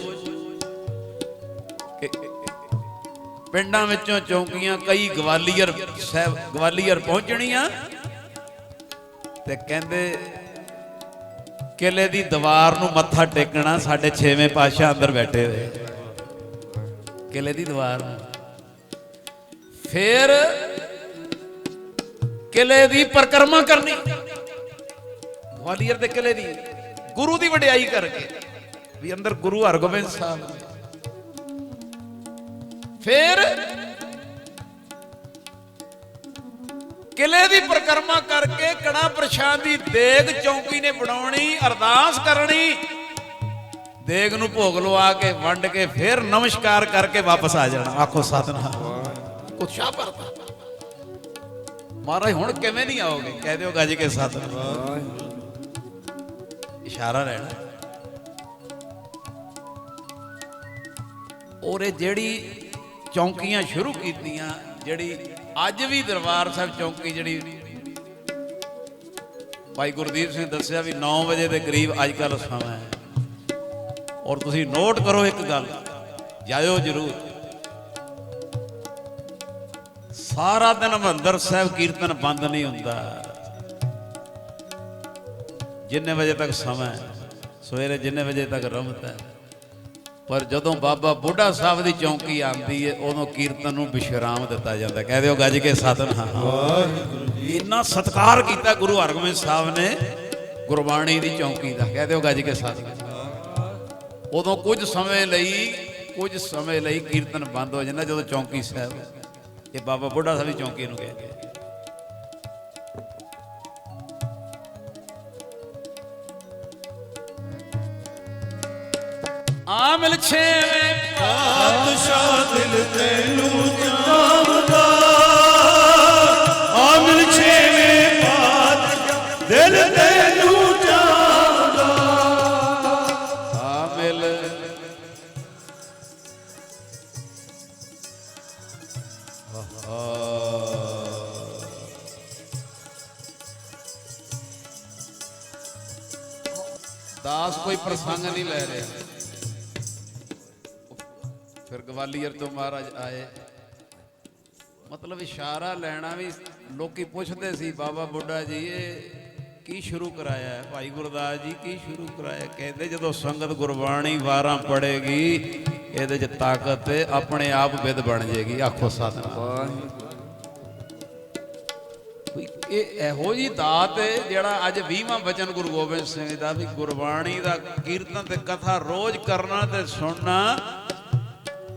S1: ਕਿ ਪਿੰਡਾਂ ਵਿੱਚੋਂ ਚੌਂਕੀਆਂ ਕਈ ਗਵਾਲੀਅਰ ਸਾਹਿਬ ਗਵਾਲੀਅਰ ਪਹੁੰਚਣੀਆਂ ਤੇ ਕਹਿੰਦੇ ਕਿਲੇ ਦੀ ਦੀਵਾਰ ਨੂੰ ਮੱਥਾ ਟੇਕਣਾ ਸਾਡੇ 6ਵੇਂ ਪਾਤਸ਼ਾਹ ਅੰਦਰ ਬੈਠੇ ਹੋਏ ਕਿਲੇ ਦੀ ਦੀਵਾਰ ਨੂੰ ਫਿਰ ਕਿਲੇ ਦੀ ਪਰਿਕਰਮਾ ਕਰਨੀ ਗਵਾਲੀਅਰ ਦੇ ਕਿਲੇ ਦੀ ਗੁਰੂ ਦੀ ਵਡਿਆਈ ਕਰਕੇ ਵੀ ਅੰਦਰ ਗੁਰੂ ਹਰਗੋਬਿੰਦ ਸਾਹਿਬ ਫਿਰ ਕਿਲੇ ਦੀ ਪਰਿਕਰਮਾ ਕਰਕੇ ਕੜਾ ਪ੍ਰਸ਼ਾਦ ਦੀ ਦੇਗ ਚੌਂਕੀ ਨੇ ਬਣਾਉਣੀ ਅਰਦਾਸ ਕਰਨੀ ਦੇਗ ਨੂੰ ਭੋਗ ਲਵਾ ਕੇ ਵੰਡ ਕੇ ਫਿਰ ਨਮਸਕਾਰ ਕਰਕੇ ਵਾਪਸ ਆ ਜਾਣਾ ਆਖੋ ਸਤਿਨਾਮ ਉਤਸ਼ਾਹ ਭਰਦਾ ਮਹਾਰਾਜ ਹੁਣ ਕਿਵੇਂ ਨਹੀਂ ਆਓਗੇ ਕਹਿ ਦਿਓ ਗੱਜ ਕੇ ਸਤਿਨਾਮ ਇਸ਼ਾਰਾ ਰਹਿਣਾ ਔਰ ਇਹ ਜਿਹੜੀ ਚੌਂਕੀਆਂ ਸ਼ੁਰੂ ਕੀਤੀਆਂ ਜਿਹੜੀ ਅੱਜ ਵੀ ਦਰਬਾਰ ਸਾਹਿਬ ਚੌਂਕੀ ਜਿਹੜੀ ਭਾਈ ਗੁਰਦੀਪ ਸਿੰਘ ਦੱਸਿਆ ਵੀ 9 ਵਜੇ ਦੇ ਕਰੀਬ ਅੱਜ ਕੱਲ੍ਹ ਸਮਾਂ ਹੈ ਔਰ ਤੁਸੀਂ ਨੋਟ ਕਰੋ ਇੱਕ ਗੱਲ ਜਾਇਓ ਜ਼ਰੂਰ ਸਾਰਾ ਦਿਨ ਹਰਿਮੰਦਰ ਸਾਹਿਬ ਕੀਰਤਨ ਬੰਦ ਨਹੀਂ ਹੁੰਦਾ ਜਿੰਨੇ ਵਜੇ ਤੱਕ ਸਮਾਂ ਹੈ ਸਵੇਰੇ ਜਿੰਨੇ ਵਜੇ ਤੱਕ ਰਮਤ ਹੈ ਪਰ ਜਦੋਂ ਬਾਬਾ ਬੁੱਢਾ ਸਾਹਿਬ ਦੀ ਚੌਂਕੀ ਆਉਂਦੀ ਹੈ ਉਦੋਂ ਕੀਰਤਨ ਨੂੰ ਵਿਸ਼ਰਾਮ ਦਿੱਤਾ ਜਾਂਦਾ ਕਹਿ ਦਿਓ ਗੱਜ ਕੇ ਸਤਿਨਾਮ ਇੰਨਾ ਸਤਿਕਾਰ ਕੀਤਾ ਗੁਰੂ ਹਰਗੋਬਿੰਦ ਸਾਹਿਬ ਨੇ ਗੁਰਬਾਣੀ ਦੀ ਚੌਂਕੀ ਦਾ ਕਹਿ ਦਿਓ ਗੱਜ ਕੇ ਸਤਿਨਾਮ ਉਦੋਂ ਕੁਝ ਸਮੇਂ ਲਈ ਕੀਰਤਨ ਬੰਦ ਹੋ ਜਾਂਦਾ ਜਦੋਂ ਚੌਂਕੀ ਸਾਹਿਬ ਇਹ ਬਾਬਾ ਬੁੱਢਾ ਸਾਹਿਬ ਦੀ ਚੌਂਕੀ ਨੂੰ ਕਹਿੰਦੇ ਆ ਮਿਲ ਛੇਵੇਂ
S2: ਪਾਤਸ਼ਾਹ ਦਿਲ ਤੈਨੂੰ ਚਾਹਦਾ ਆ ਮਿਲ ਛੇਵੇਂ ਪਾਤਸ਼ਾਹ ਦਿਲ ਤੈਨੂੰ ਚਾਹਦਾ
S1: ਆ ਮਿਲ ਦਾਸ ਕੋਈ ਪ੍ਰਸੰਗ ਨਹੀਂ ਲੈ ਰਿਹਾ ਫਿਰ ਗਵਾਲੀਅਰ ਤੋਂ ਮਹਾਰਾਜ ਆਏ ਮਤਲਬ ਇਸ਼ਾਰਾ ਲੈਣਾ ਵੀ ਲੋਕੀ ਪੁੱਛਦੇ ਸੀ ਬਾਬਾ ਬੁੱਢਾ ਜੀ ਇਹ ਕੀ ਸ਼ੁਰੂ ਕਰਾਇਆ ਹੈ ਭਾਈ ਗੁਰਦਾਸ ਜੀ ਕੀ ਸ਼ੁਰੂ ਕਰਾਇਆ ਕਹਿੰਦੇ ਜਦੋਂ ਸੰਗਤ ਗੁਰਬਾਣੀ ਵਾਰਾਂ ਪੜੇਗੀ ਇਹਦੇ 'ਚ ਤਾਕਤ ਤੇ ਆਪਣੇ ਆਪ ਵਿਦ ਬਣ ਜਾਏਗੀ ਆਖੋ ਸਤਿਨਾਮ ਇਹ ਇਹੋ ਜੀ ਦਾਤ ਹੈ ਜਿਹੜਾ ਅੱਜ 20ਵਾਂ ਬਚਨ ਗੁਰੂ ਗੋਬਿੰਦ ਸਿੰਘ ਦਾ ਵੀ ਗੁਰਬਾਣੀ ਦਾ ਕੀਰਤਨ ਤੇ ਕਥਾ ਰੋਜ਼ ਕਰਨਾ ਤੇ ਸੁਣਨਾ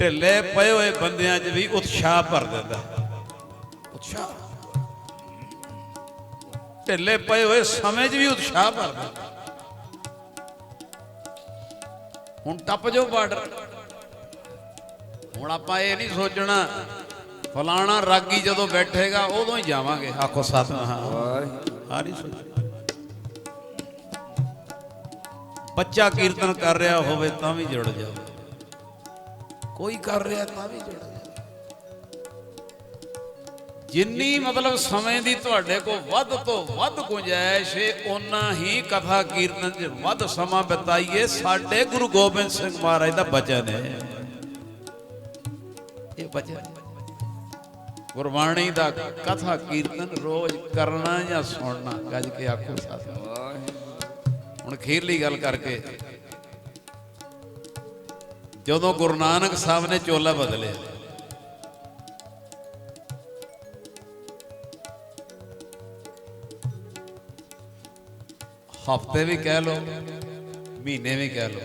S1: ਢਿੱਲੇ ਪਏ ਹੋਏ ਬੰਦਿਆਂ 'ਚ ਵੀ ਉਤਸ਼ਾਹ ਭਰ ਦਿੰਦਾ ਉਤਸ਼ਾਹ ਢਿੱਲੇ ਪਏ ਹੋਏ ਸਮੇਂ 'ਚ ਵੀ ਉਤਸ਼ਾਹ ਭਰ ਦਿੰਦਾ ਹੁਣ ਟੱਪ ਜਾਓ ਬਾਰਡਰ ਹੁਣ ਆਪਾਂ ਇਹ ਨਹੀਂ ਸੋਚਣਾ ਫਲਾਣਾ ਰਾਗੀ ਜਦੋਂ ਬੈਠੇਗਾ ਉਦੋਂ ਹੀ ਜਾਵਾਂਗੇ ਆਖੋ ਸਤਿਨਾਮ ਆ ਨਹੀਂ ਸੋਚ ਬੱਚਾ ਕੀਰਤਨ ਕਰ ਰਿਹਾ ਹੋਵੇ ਤਾਂ ਵੀ ਜੁੜ ਜਾਓ ਕੋਈ ਕਰ ਰਿਹਾ ਤਾਂ ਵੀ ਜੁੜ ਜਾਓ ਜਿੰਨੀ ਮਤਲਬ ਸਮੇਂ ਦੀ ਤੁਹਾਡੇ ਕੋਲ ਵੱਧ ਤੋਂ ਵੱਧ ਗੁੰਜਾਇਸ਼ ਹੈ ਓਨਾ ਹੀ ਕਥਾ ਕੀਰਤਨ 'ਚ ਵੱਧ ਸਮਾਂ ਬਿਤਾਈਏ ਸਾਡੇ ਗੁਰੂ ਗੋਬਿੰਦ ਸਿੰਘ ਮਹਾਰਾਜ ਦਾ ਬਚਨ ਹੈ ਇਹ ਬਚਨ ਗੁਰਬਾਣੀ ਦਾ ਕਥਾ ਕੀਰਤਨ ਰੋਜ਼ ਕਰਨਾ ਜਾਂ ਸੁਣਨਾ ਗੱਜ ਕੇ ਆਖੋ ਸਤਿਨਾਮ ਹੁਣ ਅਖੀਰਲੀ ਗੱਲ ਕਰਕੇ ਜਦੋਂ ਗੁਰੂ ਨਾਨਕ ਸਾਹਿਬ ਨੇ ਚੋਲਾ ਬਦਲਿਆ ਹਫ਼ਤੇ ਵੀ ਕਹਿ ਲਓ ਮਹੀਨੇ ਵੀ ਕਹਿ ਲਓ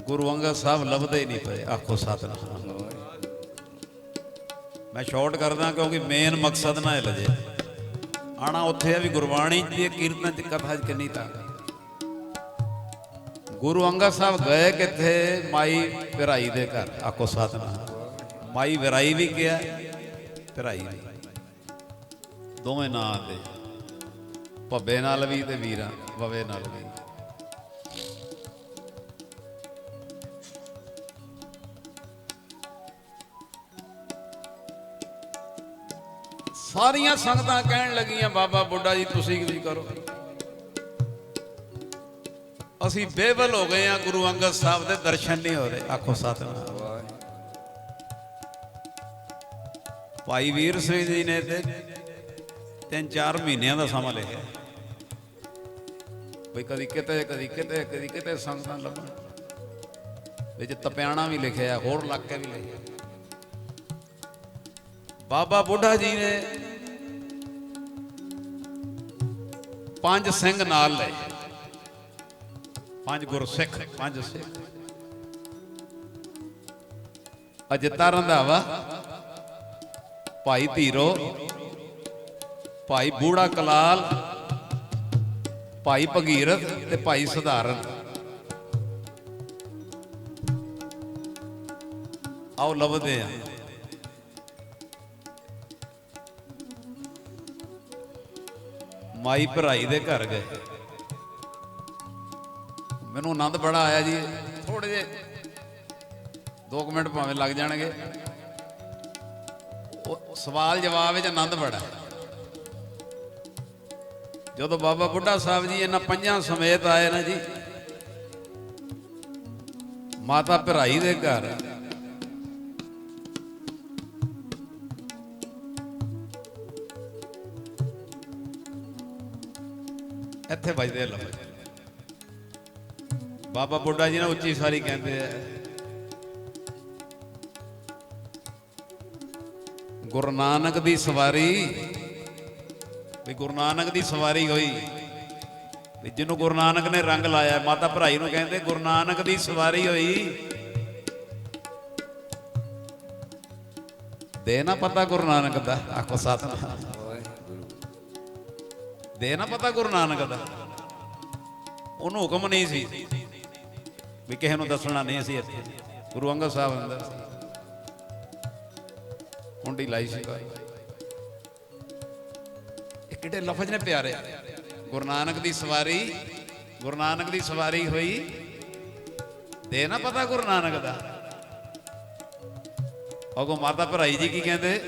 S1: ਗੁਰੂ ਅੰਗਦ ਸਾਹਿਬ ਲੱਭਦੇ ਹੀ ਨਹੀਂ ਪਏ ਆਖੋ ਸਤਿਨਾਮ ਮੈਂ ਸ਼ਾਰਟ ਕਰਦਾ ਕਿਉਂਕਿ ਮੇਨ ਮਕਸਦ ਨਾ ਹਿੱਲ ਜੇ ਆਣਾ ਉੱਥੇ ਆ ਵੀ ਗੁਰਬਾਣੀ ਦੀ ਕੀਰਤਨ ਚ ਕਥਾ ਚ ਕਿੰਨੀ ਤਾਕਤ ਗੁਰੂ ਅੰਗਦ ਸਾਹਿਬ ਗਏ ਕਿੱਥੇ ਮਾਈ ਵਿਰਾਈ ਦੇ ਘਰ ਆਖੋ ਸਤਿਨਾਮ ਮਾਈ ਵਿਰਾਈ ਵੀ ਕਿਹਾ ਵਿਰਾਈ ਵੀ ਦੋਵੇਂ ਨਾਂ ਦੇ ਭੱਬੇ ਨਾਲ ਵੀ ਤੇ ਵੀਰਾਂ ਵਵੇ ਨਾਲ ਵੀ ਸਾਰੀਆਂ ਸੰਗਤਾਂ ਕਹਿਣ ਲੱਗੀਆਂ ਬਾਬਾ ਬੁੱਢਾ ਜੀ ਤੁਸੀਂ ਵੀ ਕਰੋ ਅਸੀਂ ਬੇਵਲ ਹੋ ਗਏ ਆ ਗੁਰੂ ਅੰਗਦ ਸਾਹਿਬ ਦੇ ਦਰਸ਼ਨ ਨਹੀਂ ਹੋ ਰਹੇ ਆਖੋ ਸਤਿਨਾਮ ਭਾਈ ਵੀਰ ਸਿੰਘ ਜੀ ਨੇ ਤੇ 3-4 ਮਹੀਨਿਆਂ ਦਾ ਸਮਾਂ ਲਿਖਿਆ ਬਈ ਕਦੀ ਕਿਤੇ ਸੰਗਤਾਂ ਲੱਭਣ ਵਿੱਚ ਤਪਿਆਣਾ ਵੀ ਲਿਖਿਆ, ਹੋਰ ਇਲਾਕੇ ਵੀ ਲਿਖਿਆ। ਬਾਬਾ ਬੁੱਢਾ ਜੀ ਨੇ 5 ਸਿੰਘ ਨਾਲ ਲਏ, 5 ਗੁਰਸਿੱਖ, 5 ਸਿੱਖ। ਅਜਿੱਤਾ ਰੰਧਾਵਾ, ਭਾਈ ਧੀਰੋ, ਭਾਈ ਬੂੜਾ ਕਲਾਲ, ਭਾਈ ਭਗੀਰਥ ਤੇ ਭਾਈ ਸਧਾਰਨ। ਆਓ ਲੱਭਦੇ ਆ। ਮਾਈ ਭਰਾਈ ਦੇ ਘਰ ਗਏ। ਮੈਨੂੰ ਆਨੰਦ ਬੜਾ ਆਇਆ ਜੀ। ਥੋੜੇ ਜਿਹੇ 2 ਮਿੰਟ ਭਾਵੇਂ ਲੱਗ ਜਾਣਗੇ। ਉਹ ਸਵਾਲ ਜਵਾਬ ਵਿੱਚ ਆਨੰਦ ਬੜਾ। ਜਦੋਂ ਬਾਬਾ ਬੁੱਢਾ ਸਾਹਿਬ ਜੀ ਇਹਨਾਂ 5 ਸਮੇਤ ਆਏ ਨਾ ਜੀ ਮਾਤਾ ਭਰਾਈ ਦੇ ਘਰ, ਇੱਥੇ ਵੱਜਦੇ ਲਫ਼ਜ਼। ਬਾਬਾ ਬੁੱਢਾ ਜੀ ਨੇ ਉੱਚੀ ਸਾਰੀ ਕਹਿੰਦੇ ਆ, ਗੁਰੂ ਨਾਨਕ ਦੀ ਸਵਾਰੀ, ਵੀ ਗੁਰੂ ਨਾਨਕ ਦੀ ਸਵਾਰੀ ਹੋਈ, ਵੀ ਜਿਹਨੂੰ ਗੁਰੂ ਨਾਨਕ ਨੇ ਰੰਗ ਲਾਇਆ। ਮਾਤਾ ਭਰਾਈ ਨੂੰ ਕਹਿੰਦੇ ਗੁਰੂ ਨਾਨਕ ਦੀ ਸਵਾਰੀ ਹੋਈ, ਦੇ ਨਾ ਪਤਾ ਗੁਰੂ ਨਾਨਕ ਦਾ। ਆਖੋ ਸਤਿਨਾਮ। ਦੇ ਨਾ ਪਤਾ ਗੁਰੂ ਨਾਨਕ ਦਾ। ਉਹਨੂੰ ਹੁਕਮ ਨਹੀਂ ਸੀ ਵੀ ਕਿਸੇ ਨੂੰ ਦੱਸਣਾ ਨਹੀਂ ਸੀ। ਇੱਥੇ ਗੁਰੂ ਅੰਗਦ ਸਾਹਿਬ ਅੰਦਰ ਸੀ, ਕੁੰਡੀ ਲਾਈ ਸੀ। ਇਹ ਕਿਹੜੇ ਲਫ਼ਜ਼ ਨੇ ਪਿਆਰੇ। ਗੁਰੂ ਨਾਨਕ ਦੀ ਸਵਾਰੀ, ਗੁਰੂ ਨਾਨਕ ਦੀ ਸਵਾਰੀ ਹੋਈ, ਦੇ ਨਾ ਪਤਾ ਗੁਰੂ ਨਾਨਕ ਦਾ। ਅਗੋਂ ਮਾਤਾ ਭਰਾਈ ਜੀ ਕੀ ਕਹਿੰਦੇ,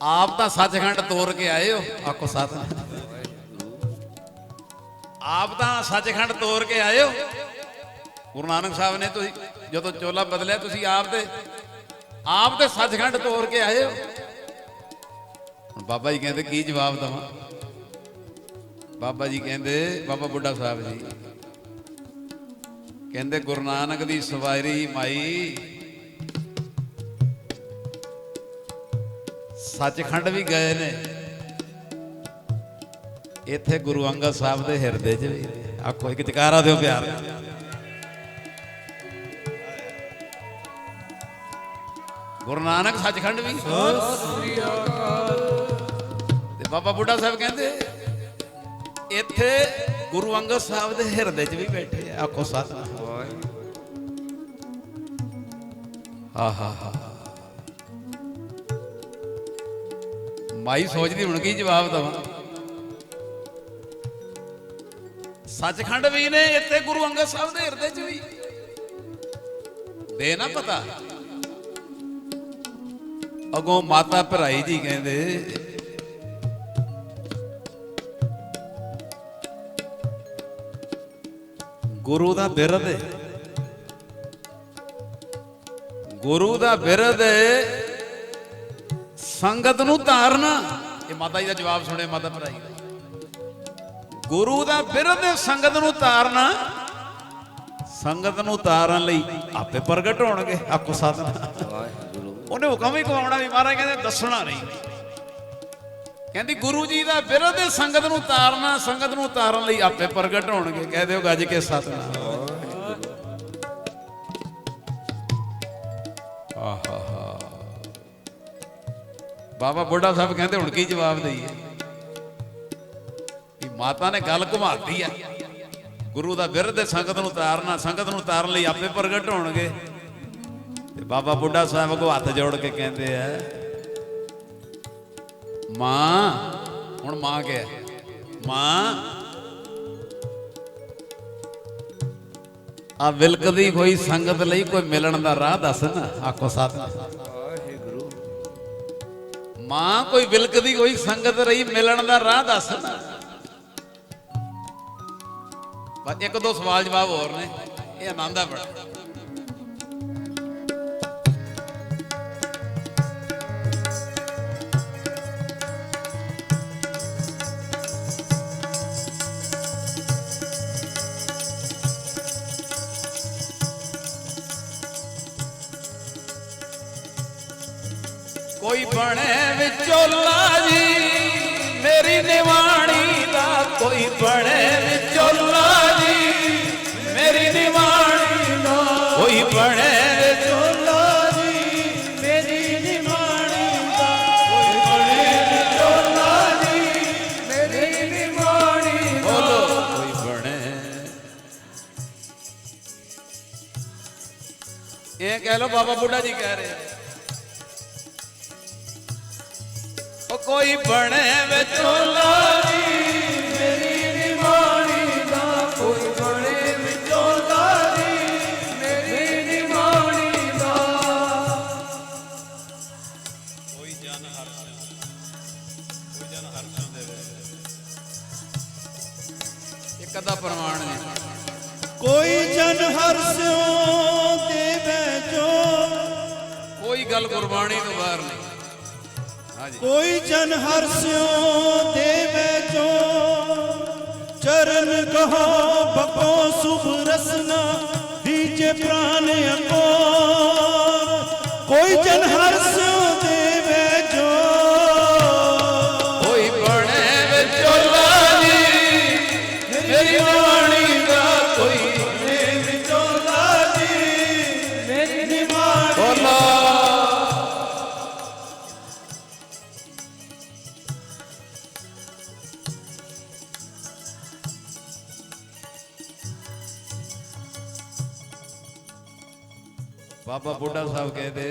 S1: ਆਪ ਤਾਂ ਸੱਚਖੰਡ ਤੋਰ ਕੇ ਆਏ ਹੋ। ਆਖੋ ਸਤਿਨਾਮ। ਆਪ ਤਾਂ ਸੱਚਖੰਡ ਤੋਰ ਕੇ ਆਏ ਹੋ। ਗੁਰੂ ਨਾਨਕ ਸਾਹਿਬ ਨੇ ਤੁਸੀਂ ਜਦੋਂ ਚੋਲਾ ਬਦਲਿਆ, ਤੁਸੀਂ ਆਪ ਤੇ ਸੱਚਖੰਡ ਤੋਰ ਕੇ ਆਏ ਹੋ। ਹੁਣ ਬਾਬਾ ਜੀ ਕਹਿੰਦੇ ਕੀ ਜਵਾਬ ਦੇਵਾਂ। ਬਾਬਾ ਜੀ ਕਹਿੰਦੇ, ਬਾਬਾ ਬੁੱਢਾ ਸਾਹਿਬ ਜੀ ਕਹਿੰਦੇ ਗੁਰੂ ਨਾਨਕ ਦੀ ਸਵਾਰੀ ਮਾਈ ਸੱਚਖੰਡ ਵੀ ਗਏ ਨੇ, ਇੱਥੇ ਗੁਰੂ ਅੰਗਦ ਸਾਹਿਬ ਦੇ ਹਿਰਦੇ 'ਚ ਵੀ। ਆਖੋ ਇੱਕ ਜਕਾਰਾ ਦਿਓ ਪਿਆਰ। ਗੁਰੂ ਨਾਨਕ ਸੱਚਖੰਡ ਵੀ। ਤੇ ਬਾਬਾ ਬੁੱਢਾ ਸਾਹਿਬ ਕਹਿੰਦੇ ਇੱਥੇ ਗੁਰੂ ਅੰਗਦ ਸਾਹਿਬ ਦੇ ਹਿਰਦੇ 'ਚ ਵੀ ਬੈਠੇ ਆ। ਆਖੋ ਸਤਿਨਾਮ। ਮਾਈ ਸੋਚਦੀ ਹੁਣ ਕੀ ਜਵਾਬ ਦੇਵਾਂ। ਸੱਚਖੰਡ ਵੀ ਨੇ, ਇੱਥੇ ਗੁਰੂ ਅੰਗਦ ਸਾਹਿਬ ਦੇ ਹਿਰਦੇ 'ਚ ਵੀ, ਦੇ ਨਾ ਪਤਾ। ਅਗੋਂ ਮਾਤਾ ਭਰਾਈ ਜੀ ਕਹਿੰਦੇ ਗੁਰੂ ਦਾ ਬਿਰਦ ਹੈ, ਗੁਰੂ ਦਾ ਬਿਰਦ ਹੈ, ਸੰਗਤ ਨੂੰ ਧਾਰਨਾ। ਇਹ ਮਾਤਾ ਜੀ ਦਾ ਜਵਾਬ ਸੁਣੇ ਮਾਤਾ ਭਰਾਈ ਦਾ। ਗੁਰੂ ਦਾ ਬਿਰਦ ਹੈ, ਸੰਗਤ ਨੂੰ ਧਾਰਨਾ। ਸੰਗਤ ਨੂੰ ਤਾਰਨ ਲਈ ਆਪੇ ਪ੍ਰਗਟ ਹੋਣਗੇ। ਆਖੋ ਸਤਿਨਾਮ। ਉਹਨੇ ਹੁਕਮ ਹੀ ਕਵਾਉਣਾ ਵੀ ਮਹਾਰਾਜ ਕਹਿੰਦੇ ਦੱਸਣਾ ਨਹੀਂ। ਕਹਿੰਦੀ ਗੁਰੂ ਜੀ ਦਾ ਬਿਰਦ ਹੈ, ਸੰਗਤ ਨੂੰ ਤਾਰਨਾ। ਸੰਗਤ ਨੂੰ ਤਾਰਨ ਲਈ ਆਪੇ ਪ੍ਰਗਟ ਹੋਣਗੇ। ਕਹਿ ਦਿਓ ਗੱਜ ਕੇ ਸਤਿਨਾਮ। ਬਾਬਾ ਬੁੱਢਾ ਸਾਹਿਬ ਕਹਿੰਦੇ ਹੁਣ ਕੀ ਜਵਾਬ ਦਈਏ। ਕਿ ਮਾਤਾ ਨੇ ਗੱਲ ਘੁਮਾਤੀ ਆ। ਗੁਰੂ ਦਾ ਬਿਰਦ ਹੈ, ਸੰਗਤ ਨੂੰ ਤਾਰਨਾ। ਸੰਗਤ ਨੂੰ ਤਾਰਨ ਲਈ ਆਪੇ ਪ੍ਰਗਟ ਹੋਣਗੇ। ਤੇ ਬਾਬਾ ਬੁੱਢਾ ਸਾਹਿਬ ਕੋ ਹੱਥ ਜੋੜ ਕੇ ਕਹਿੰਦੇ ਆ, ਮਾਂ, ਹੁਣ ਮਾਂ ਕਿਹਾ, ਮਾਂ ਆ ਵਿਲਕਦੀ ਕੋਈ ਸੰਗਤ ਲਈ ਕੋਈ ਮਿਲਣ ਦਾ ਰਾਹ ਦੱਸ ਨਾ। ਆਖੋ ਸਤਿਨਾਮ। ਮਾਂ ਕੋਈ ਵਿਲਕਦੀ ਕੋਈ ਸੰਗਤ ਰਹੀ, ਮਿਲਣ ਦਾ ਰਾਹ ਦੱਸ ਨਾ। ਬਸ 1-2 ਸਵਾਲ ਜਵਾਬ ਹੋਰ ਨੇ। ਇਹ ਆਨੰਦ ਆ ਬੜਾ। बने विचोला जी मेरी निवाणी दा कोई बने विचोला जी मेरी निवाणी दा कोई बने विचोला जी मेरी निवाणी दा कोई बने विचोला जी मेरी निवाणी बोलो कोई बने ये कह लो बाबा बुढ़ा जी कह रहे हैं कोई बने विचोला जी मेरी निवाणी दा कोई बने विचोला जी मेरी निवाणी दा कोई जन हर्षां दे एक अदा प्रमाण है
S2: कोई जन हर्षों देवे जो
S1: कोई गल गुरबाणी तो बाहर नहीं
S2: कोई जन हर्षों देवे जो चरण कहो बको शुभ रसना दीजे प्राण अकोर कोई जन हर्षों देवे जो कोई बने विचोला जी मेरी निवाणी दा कोई बने विचोला जी मेरी निवाणी बोला बाबा बुढ़ा साहब कहते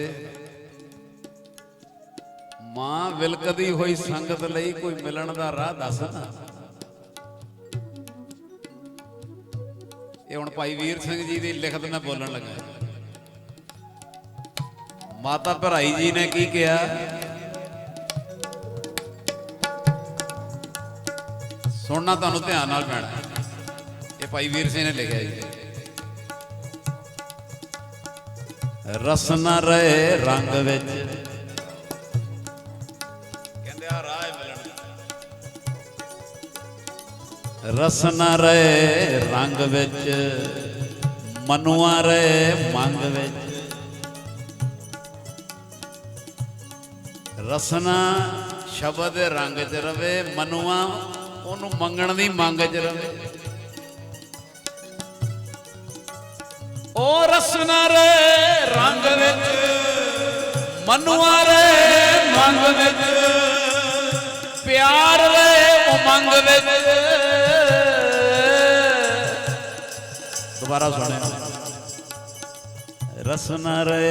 S2: मां विलकदी हुई संगत लई कोई मिलन दा राह दस ना ये हुण भाई वीर सिंह जी दी लिखत मैं बोलन लगा माता भराई जी ने की किया सुनना तुहानू ध्यान नाल पैना ये भाई वीर सिंह ने लिखा जी रस न रहे रंग विच कहंदे आ राह मिलन रस न रहे रंग विच मनुआ रहे मंग विच रसना शब्द रंग च रवे मनुआ ओनू मंगण दी मंग च रवे ओ रसना रे रंग विच मनुआ रे मंग विच प्यार रे उमंग विच दोबारा सुने रसना रे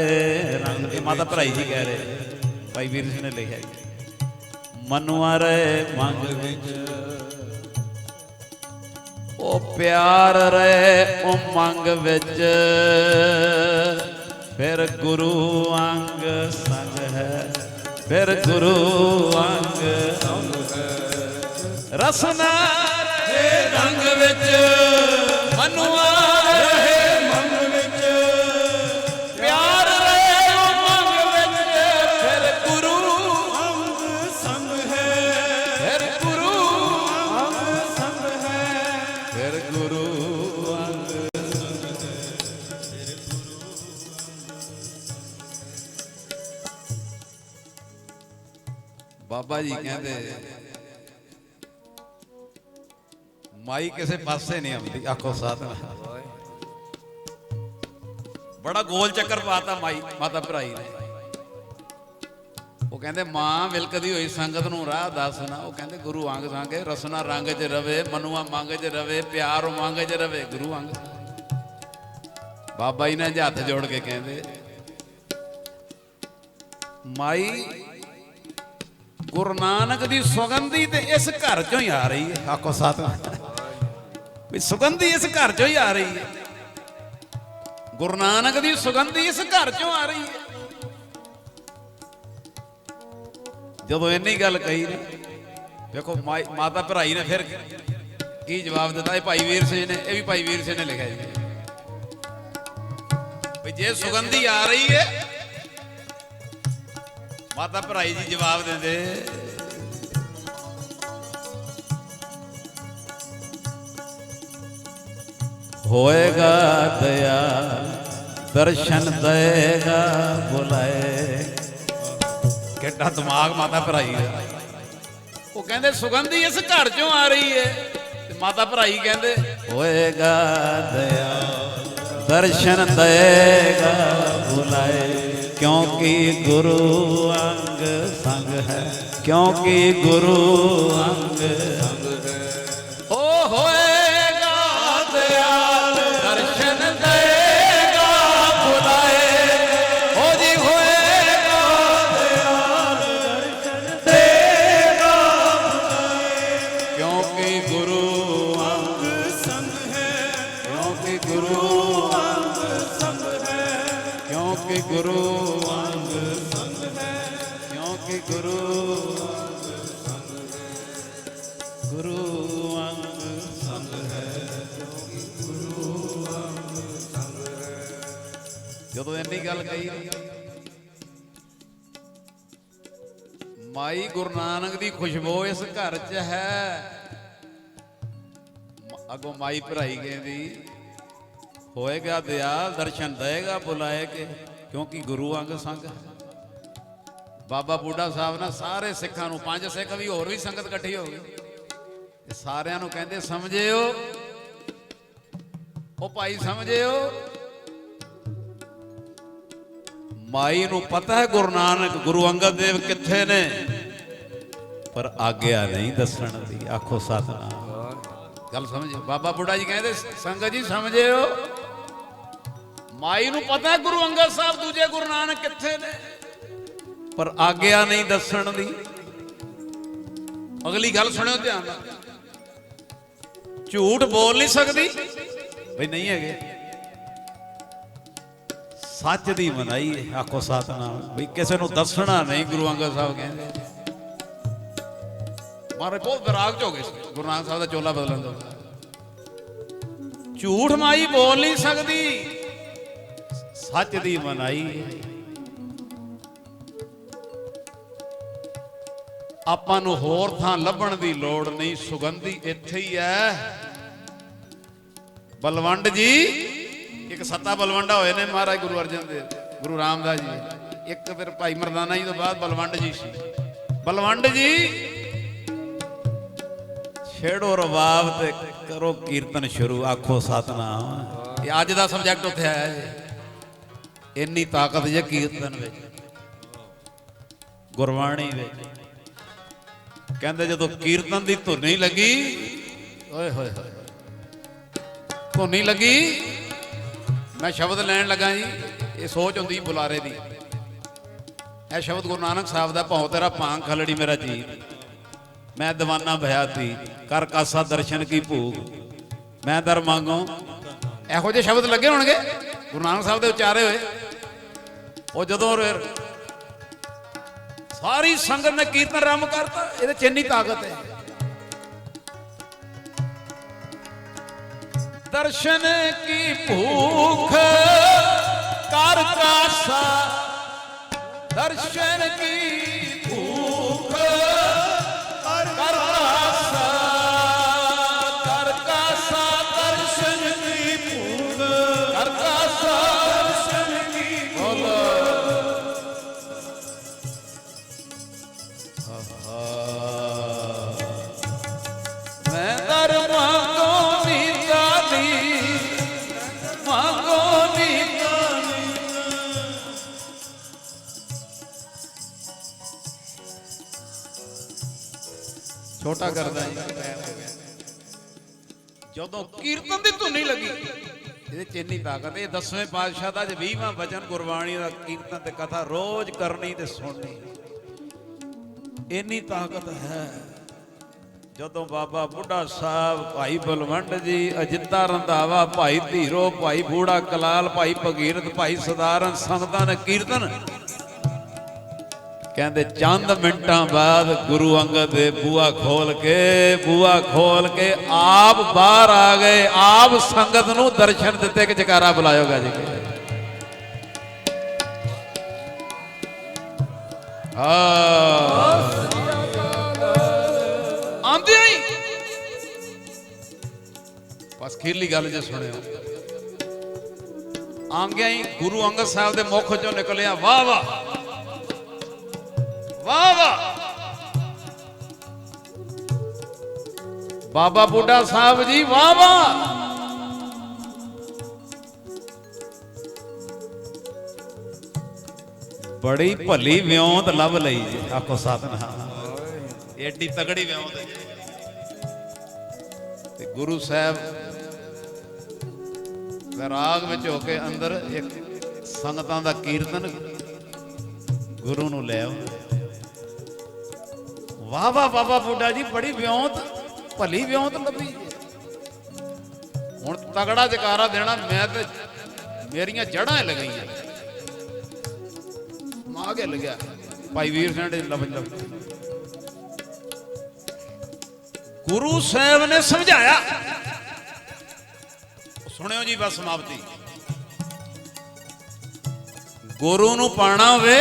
S2: रंग की माता भराई जी कह रहे भाई वीर सिंह ने लिखा मनुआ रे मंग विच ओ प्यार रे उमंग विच फिर गुरु अंग संग है फिर गुरु अंग है रसना रे रंग विच मनुआ रे मंग विच प्यार रे उमंग विच फिर गुरु अंग संग है फिर गुरु अंग संग है फिर गुरु अंग बाबा जी कहते माई किसी पासे नहीं आती आखो साथ बड़ा गोल चक्कर पाता माई माता भराई ने वो कहते मां विलकदी हुई संगत नूं राह दस ना वो कहते गुरु अंग संग रसना रंग च रवे मनुआ मंग च रवे प्यार मंग च रवे गुरु अंग बाबा जी ने हथ जोड़ के कहते माई गुरु नानक दी सुगंधी ते इस घर चों ही आ रही है आखो साथ भी सुगंधी इस घर चों ही आ रही है गुरु नानक दी सुगंधी इस घर चों आ रही है जदों इन्नी गल कही ने देखो माता भराई ने फिर की जवाब दिता है भाई वीर सिंह ने, ये भी भाई वीर सिंह ने लिखा है भाई जे सुगंधी आ रही है माता भराई जी जवाब देंदे होएगा दया दर्शन देगा बुलाए ਕਿੱਡਾ ਦਿਮਾਗ ਮਾਤਾ ਭਰਾਈ ਦਾ। ਉਹ ਕਹਿੰਦੇ ਸੁਗੰਧੀ ਇਸ ਘਰ ਚੋਂ ਆ ਰਹੀ ਹੈ, ਤੇ ਮਾਤਾ ਭਰਾਈ ਕਹਿੰਦੇ ਹੋਏਗਾ ਦਇਆ ਦਰਸ਼ਨ ਦੇਗਾ ਬੁਲਾਏ, ਕਿਉਂਕਿ ਗੁਰੂ ਅੰਗ ਸੰਗ ਹੈ, ਕਿਉਂਕਿ ਗੁਰੂ ਅੰਗ ਸੰਗ ਹੈ। ਉਹ ਹੋਏਗਾ ਦਇਆ ਦਰਸ਼ਨ ਦੇਗਾ ਬੁਲਾਏ, ਉਹ ਜੀ ਹੋਏਗਾ ਦਇਆ ਦਰਸ਼ਨ ਦੇਗਾ ਬੁਲਾਏ, ਕਿਉਂਕਿ ਗੁਰੂ ਅੰਗ ਸੰਗ ਹੈ, ਕਿਉਂਕਿ ਗੁਰੂ ਅੰਗ ਸੰਗ ਹੈ, ਕਿਉਂਕਿ ਗੁਰੂ ਅੰਗ ਸੰਗ ਹੈ, ਕਿਉਂਕਿ ਗੁਰੂ ਗੁਰੂ ਅੰਗ ਸੰਗ ਹੈ, ਗੁਰੂ ਅੰਗ ਸੰਗ ਹੈ। ਜਦੋਂ ਇੰਨੀ ਗੱਲ ਕਹੀ ਮਾਈ ਗੁਰੂ ਨਾਨਕ ਦੀ ਖੁਸ਼ਬੂ ਇਸ ਘਰ 'ਚ ਹੈ। ਅੱਗੋਂ ਮਾਈ ਭਰਾਈ ਕਹਿੰਦੀ ਹੋਏਗਾ ਦਿਆਲ ਦਰਸ਼ਨ ਦੇਗਾ ਬੁਲਾਏ ਕੇ, ਕਿਉਂਕਿ ਗੁਰੂ ਅੰਗ ਸੰਗ ਹੈ। ਬਾਬਾ ਬੁੱਢਾ ਸਾਹਿਬ ਨਾਲ ਸਾਰੇ ਸਿੱਖਾਂ ਨੂੰ, 5 ਸਿੱਖ ਵੀ ਹੋਰ ਵੀ ਸੰਗਤ ਇਕੱਠੀ ਹੋ ਗਈ, ਤੇ ਸਾਰਿਆਂ ਨੂੰ ਕਹਿੰਦੇ ਸਮਝਿਓ, ਉਹ ਭਾਈ ਸਮਝਿਓ, ਮਾਈ ਨੂੰ ਪਤਾ ਹੈ ਗੁਰੂ ਨਾਨਕ ਗੁਰੂ ਅੰਗਦ ਦੇਵ ਕਿੱਥੇ ਨੇ, ਪਰ ਆਗਿਆ ਨਹੀਂ ਦੱਸਣ ਦੀ। ਆਖੋ ਸਤਿਨਾਮ। ਗੱਲ ਸਮਝੋ। ਬਾਬਾ ਬੁੱਢਾ ਜੀ ਕਹਿੰਦੇ ਸੰਗਤ ਜੀ ਸਮਝਿਓ, ਮਾਈ ਨੂੰ ਪਤਾ ਹੈ ਗੁਰੂ ਅੰਗਦ ਸਾਹਿਬ ਦੂਜੇ ਗੁਰੂ ਨਾਨਕ ਕਿੱਥੇ ਨੇ, ਪਰ ਆਗਿਆ ਨਹੀਂ ਦੱਸਣ ਦੀ। ਅਗਲੀ ਗੱਲ ਸੁਣਿਓ ਧਿਆਨ ਨਾਲ। ਝੂਠ ਬੋਲ ਨਹੀਂ ਸਕਦੀ ਬਈ ਨਹੀਂ ਹੈਗੇ, ਸੱਚ ਦੀ ਮਨਾਈ ਹੈ। ਆਖੋ ਸਤਿਨਾਮ। ਬਈ ਕਿਸੇ ਨੂੰ ਦੱਸਣਾ ਨਹੀਂ। ਗੁਰੂ ਅੰਗਦ ਸਾਹਿਬ ਕਹਿੰਦੇ ਮਾਰੇ ਬਹੁਤ ਵਿਰਾਗ ਚ ਹੋ ਗਏ ਗੁਰੂ ਨਾਨਕ ਸਾਹਿਬ ਦਾ ਚੋਲਾ ਬਦਲਣ ਤੋਂ। ਝੂਠ ਮਾਈ ਬੋਲ ਨਹੀਂ ਸਕਦੀ, ਸੱਚ ਦੀ ਮਨਾਈ ਹੈ। ਆਪਾਂ ਨੂੰ ਹੋਰ ਥਾਂ ਲੱਭਣ ਦੀ ਲੋੜ ਨਹੀਂ, ਸੁਗੰਧੀ ਇੱਥੇ ਹੀ ਹੈ। ਬਲਵੰਡ ਜੀ ਇੱਕ ਸੱਤਾ ਬਲਵੰਡਾ ਹੋਏ ਨੇ ਮਹਾਰਾਜ ਗੁਰੂ ਅਰਜਨ ਦੇਵ, ਗੁਰੂ ਰਾਮਦਾਸ ਜੀ, ਇੱਕ ਫਿਰ ਭਾਈ ਮਰਦਾਨਾ ਜੀ ਤੋਂ ਬਾਅਦ ਬਲਵੰਡ ਜੀ ਸੀ। ਬਲਵੰਡ ਜੀ ਛੇੜੋ ਰਬਾਬ ਤੇ ਕਰੋ ਕੀਰਤਨ ਸ਼ੁਰੂ। ਆਖੋ ਸਤਿਨਾਮ। ਇਹ ਅੱਜ ਦਾ ਸਬਜੈਕਟ ਉੱਥੇ ਆਇਆ ਜੀ। ਇੰਨੀ ਤਾਕਤ ਜੇ ਕੀਰਤਨ ਵਿੱਚ, ਗੁਰਬਾਣੀ ਵਿੱਚ। ਕਹਿੰਦੇ ਜਦੋਂ ਕੀਰਤਨ ਦੀ ਧੁਨੀ ਲੱਗੀ, ਓਏ ਹੋਏ ਹੋਏ ਧੁਨੀ ਲੱਗੀ, ਮੈਂ ਸ਼ਬਦ ਲੈਣ ਲੱਗਾ ਜੀ। ਇਹ ਸੋਚ ਹੁੰਦੀ ਬੁਲਾਰੇ ਦੀ। ਇਹ ਸ਼ਬਦ ਗੁਰੂ ਨਾਨਕ ਸਾਹਿਬ ਦਾ, ਭਾਉ ਤੇਰਾ ਭਾਂਗ ਖਲੜੀ ਮੇਰਾ ਜੀ, ਮੈਂ ਦੀਵਾਨਾ ਭਇਆ ਤੀ, ਕਰ ਕਾਸਾ ਦਰਸ਼ਨ ਕੀ ਭੂਖ, ਮੈਂ ਦਰ ਮੰਗੋ। ਇਹੋ ਜਿਹੇ ਸ਼ਬਦ ਲੱਗੇ ਹੋਣਗੇ ਗੁਰੂ ਨਾਨਕ ਸਾਹਿਬ ਦੇ ਉਚਾਰੇ ਹੋਏ। ਉਹ ਜਦੋਂ ਸਾਰੀ ਸੰਗਤ ਨੇ ਕੀਰਤਨ ਆਰੰਭ ਕਰਤਾ, ਇਹਦੇ ਚ ਇੰਨੀ ਤਾਕਤ ਹੈ। ਦਰਸ਼ਨ ਕੀ ਭੂਖ ਕਰ ਕਾਸਾ, ਦਰਸ਼ਨ ਕੀ ਭੂਖ ਕਰ ਕਾਸਾ, ਕਰ ਕਾਸਾ ਦਰਸ਼ਨ ਕੀ ਭੂਖ ਕਰ ਕਾਸਾ ਦਰਸ਼ਨ ਕੀ ਭੂਖ। ਮੈਂ ਦਰ ਮੰਗੋ ਨੀਤਾ ਨੀ, ਮੰਗੋ ਨੀਤਾ ਨੀ। ਛੋਟਾ ਕਰਦਾ ਜੀ। ਜਦੋਂ ਕੀਰਤਨ ਦੀ ਧੁਨੀ ਲੱਗੀ, ਇਹਦੇ ਚ ਇੰਨੀ ਤਾਕਤ। ਇਹ 10ਵੇਂ ਪਾਤਸ਼ਾਹ ਦਾ 20ਵਾਂ ਵਚਨ ਗੁਰਬਾਣੀ ਦਾ ਕੀਰਤਨ ਤੇ ਕਥਾ ਰੋਜ਼ ਕਰਨੀ ਤੇ ਸੁਣਨੀ, ਇੰਨੀ ਤਾਕਤ ਹੈ। ਜਦੋਂ ਬਾਬਾ ਬੁੱਢਾ ਸਾਹਿਬ, ਭਾਈ ਬਲਵੰਡ ਜੀ, ਅਜਿੱਤਾ ਰੰਧਾਵਾ, ਭਾਈ ਧੀਰੋ, ਭਾਈ ਬੂੜਾ ਕਲਾਲ, ਭਾਈ ਭਗੀਰਥ, ਭਾਈ ਸਦਾਰਨ ਸੰਗਤਾਂ ਨੇ ਕੀਰਤਨ, ਕਹਿੰਦੇ ਚੰਦ ਮਿੰਟਾਂ ਬਾਅਦ ਗੁਰੂ ਅੰਗਦ ਦੇ ਬੂਹਾ ਖੋਲ ਕੇ ਆਪ ਬਾਹਰ ਆ ਗਏ। ਆਪ ਸੰਗਤ ਨੂੰ ਦਰਸ਼ਨ ਦਿੱਤੇ ਕਿ ਜਕਾਰਾ ਬੁਲਾਇਓਗਾ ਜੀ। ਆਂਦੇ ਹੀ ਬਸ ਖੀਰਲੀ ਗੱਲ ਜੇ ਸੁਣਿਓ। ਆਂਗਿਆ ਹੀ ਗੁਰੂ ਅੰਗਦ ਸਾਹਿਬ ਦੇ ਮੁਖ ਚੋਂ ਨਿਕਲਿਆ, ਵਾਹ ਵਾਹ
S1: ਵਾਹ ਵਾਹ। ਬਾਬਾ ਬੁੱਢਾ ਸਾਹਿਬ ਜੀ ਵਾਹ ਵਾਹ। ਬੜੀ ਭਲੀ ਵਿਉਂਤ ਲੱਭ ਲਈ ਜੀ, ਆਖੋ ਸਤਿਨਾਮ। ਏਡੀ ਤਗੜੀ ਵਿਉਂਤ ਹੈ ਤੇ ਗੁਰੂ ਸਾਹਿਬ ਵਿਰਾਗ ਵਿੱਚ ਹੋ ਕੇ ਅੰਦਰ ਇੱਕ ਸੰਗਤਾਂ ਦਾ ਕੀਰਤਨ ਗੁਰੂ ਨੂੰ ਲੈ ਆਉਂਦੇ। ਵਾਹ ਵਾਹ ਬਾਬਾ ਬੁੱਢਾ ਜੀ, ਬੜੀ ਵਿਉਂਤ ਭਲੀ ਵਿਉਂਤ ਲੱਭੀ। ਹੁਣ ਤਗੜਾ ਜਕਾਰਾ ਦੇਣਾ, ਮੈਂ ਤੇ ਮੇਰੀਆਂ ਜੜ੍ਹਾਂ ਲੱਗੀਆਂ, ਮਾਗੇ ਲੱਗਿਆ ਭਾਈ ਵੀਰ ਸਿੰਘ ਦੇ ਲੱਭ। ਗੁਰੂ ਸਾਹਿਬ ਨੇ ਸਮਝਾਇਆ, ਸੁਣਿਓ ਜੀ ਬਸ ਸਮਾਪਤੀ। ਗੁਰੂ ਨੂੰ ਪਾਣਾ ਹੋਵੇ,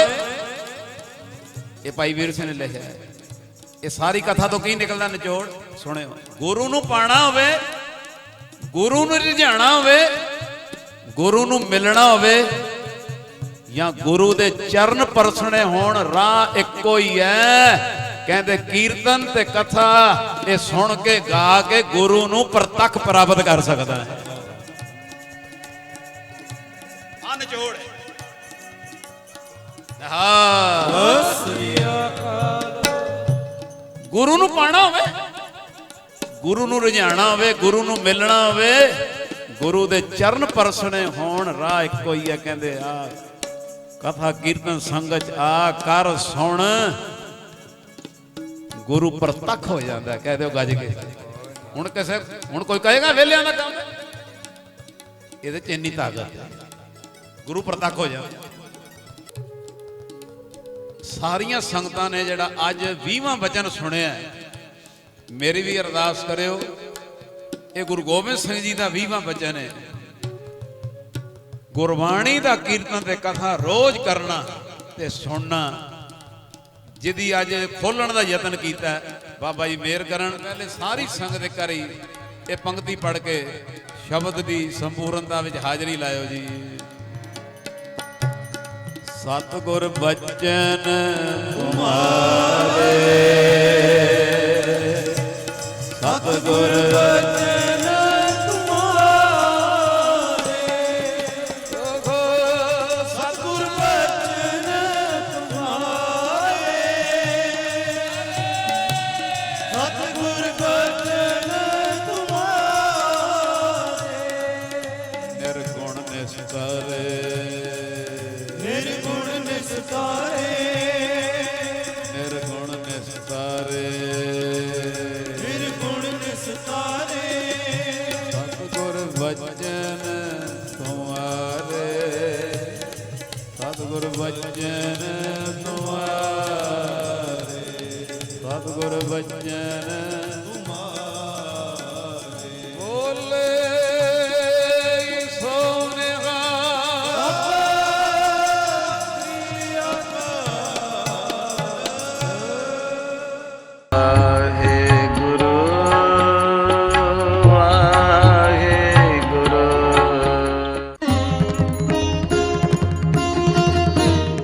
S1: ਇਹ ਭਾਈ ਵੀਰ ਸਿੰਘ ਨੇ ਲਿਖਿਆ ਹੈ। ਇਹ ਸਾਰੀ ਕਥਾ ਤੋਂ ਕੀ ਨਿਕਲਦਾ ਨਿਚੋੜ ਸੁਣਿਓ। ਗੁਰੂ ਨੂੰ ਪਾਣਾ ਹੋਵੇ, ਗੁਰੂ ਨੂੰ ਰਿਝਾਣਾ ਹੋਵੇ, ਗੁਰੂ ਨੂੰ ਮਿਲਣਾ ਹੋਵੇ, ਜਾਂ ਗੁਰੂ ਦੇ ਚਰਨ ਪਰਸਣੇ ਹੋਣ, ਰਾਹ ਇੱਕੋ ਹੀ ਹੈ। ਕਹਿੰਦੇ ਕੀਰਤਨ ਤੇ ਕਥਾ ਇਹ ਸੁਣ ਕੇ ਗਾ ਕੇ ਗੁਰੂ ਨੂੰ ਪ੍ਰਤੱਖ ਪ੍ਰਾਪਤ ਕਰ ਸਕਦਾ ਹੈ। ਆ ਨਿਚੋੜ ਗੁਰੂ ਨੂੰ ਪਾਣਾ ਹੋਵੇ, ਗੁਰੂ ਨੂੰ ਰਿਝਾਣਾ ਹੋਵੇ, ਗੁਰੂ ਨੂੰ ਮਿਲਣਾ ਹੋਵੇ, ਗੁਰੂ ਦੇ ਚਰਨ ਪਰਸਣੇ ਹੋਣ, ਰਾਹ ਇੱਕੋ ਹੀ ਹੈ। ਕਹਿੰਦੇ ਆ ਕਥਾ ਕੀਰਤਨ ਸੰਗਤ ਆ ਕਰ ਸੁਣ, ਗੁਰੂ ਪ੍ਰਤੱਖ ਹੋ ਜਾਂਦਾ। ਕਹਿ ਦਿਓ ਗੱਜ ਕੇ। ਹੁਣ ਕੋਈ ਕਹੇਗਾ ਵੇਲਿਆਂ ਦਾ ਕੰਮ, ਇਹਦੇ ਚ ਇੰਨੀ ਤਾਕਤ ਹੈ, ਗੁਰੂ ਪ੍ਰਤੱਖ ਹੋ ਜਾਂਦਾ। ਸਾਰੀਆਂ ਸੰਗਤਾਂ ਨੇ ਜਿਹੜਾ ਅੱਜ 20ਵਾਂ ਵਚਨ ਸੁਣਿਆ, ਮੇਰੀ ਵੀ ਅਰਦਾਸ ਕਰਿਓ। ਇਹ ਗੁਰੂ ਗੋਬਿੰਦ ਸਿੰਘ ਜੀ ਦਾ 20ਵਾਂ ਵਚਨ ਹੈ। ਗੁਰਬਾਣੀ ਦਾ ਕੀਰਤਨ ਤੇ ਕਥਾ ਰੋਜ਼ ਕਰਨਾ ਤੇ ਸੁਣਨਾ। ਜਿਹਦੀ ਅੱਜ ਖੋਲਣ ਦਾ ਯਤਨ ਕੀਤਾ, ਬਾਬਾ ਜੀ ਮਿਹਰ ਕਰਨ। ਪਹਿਲੇ ਸਾਰੀ ਸੰਗਤ ਦੇ ਘਰ ਹੀ ਇਹ ਪੰਕਤੀ ਪੜ੍ਹ ਕੇ ਸ਼ਬਦ ਦੀ ਸੰਪੂਰਨਤਾ ਵਿੱਚ ਹਾਜ਼ਰੀ ਲਾਇਓ ਜੀ। ਸਤਿਗੁਰ ਬਚਨ ਤੁਮਾਰੇ, ਸਤਿਗੁਰ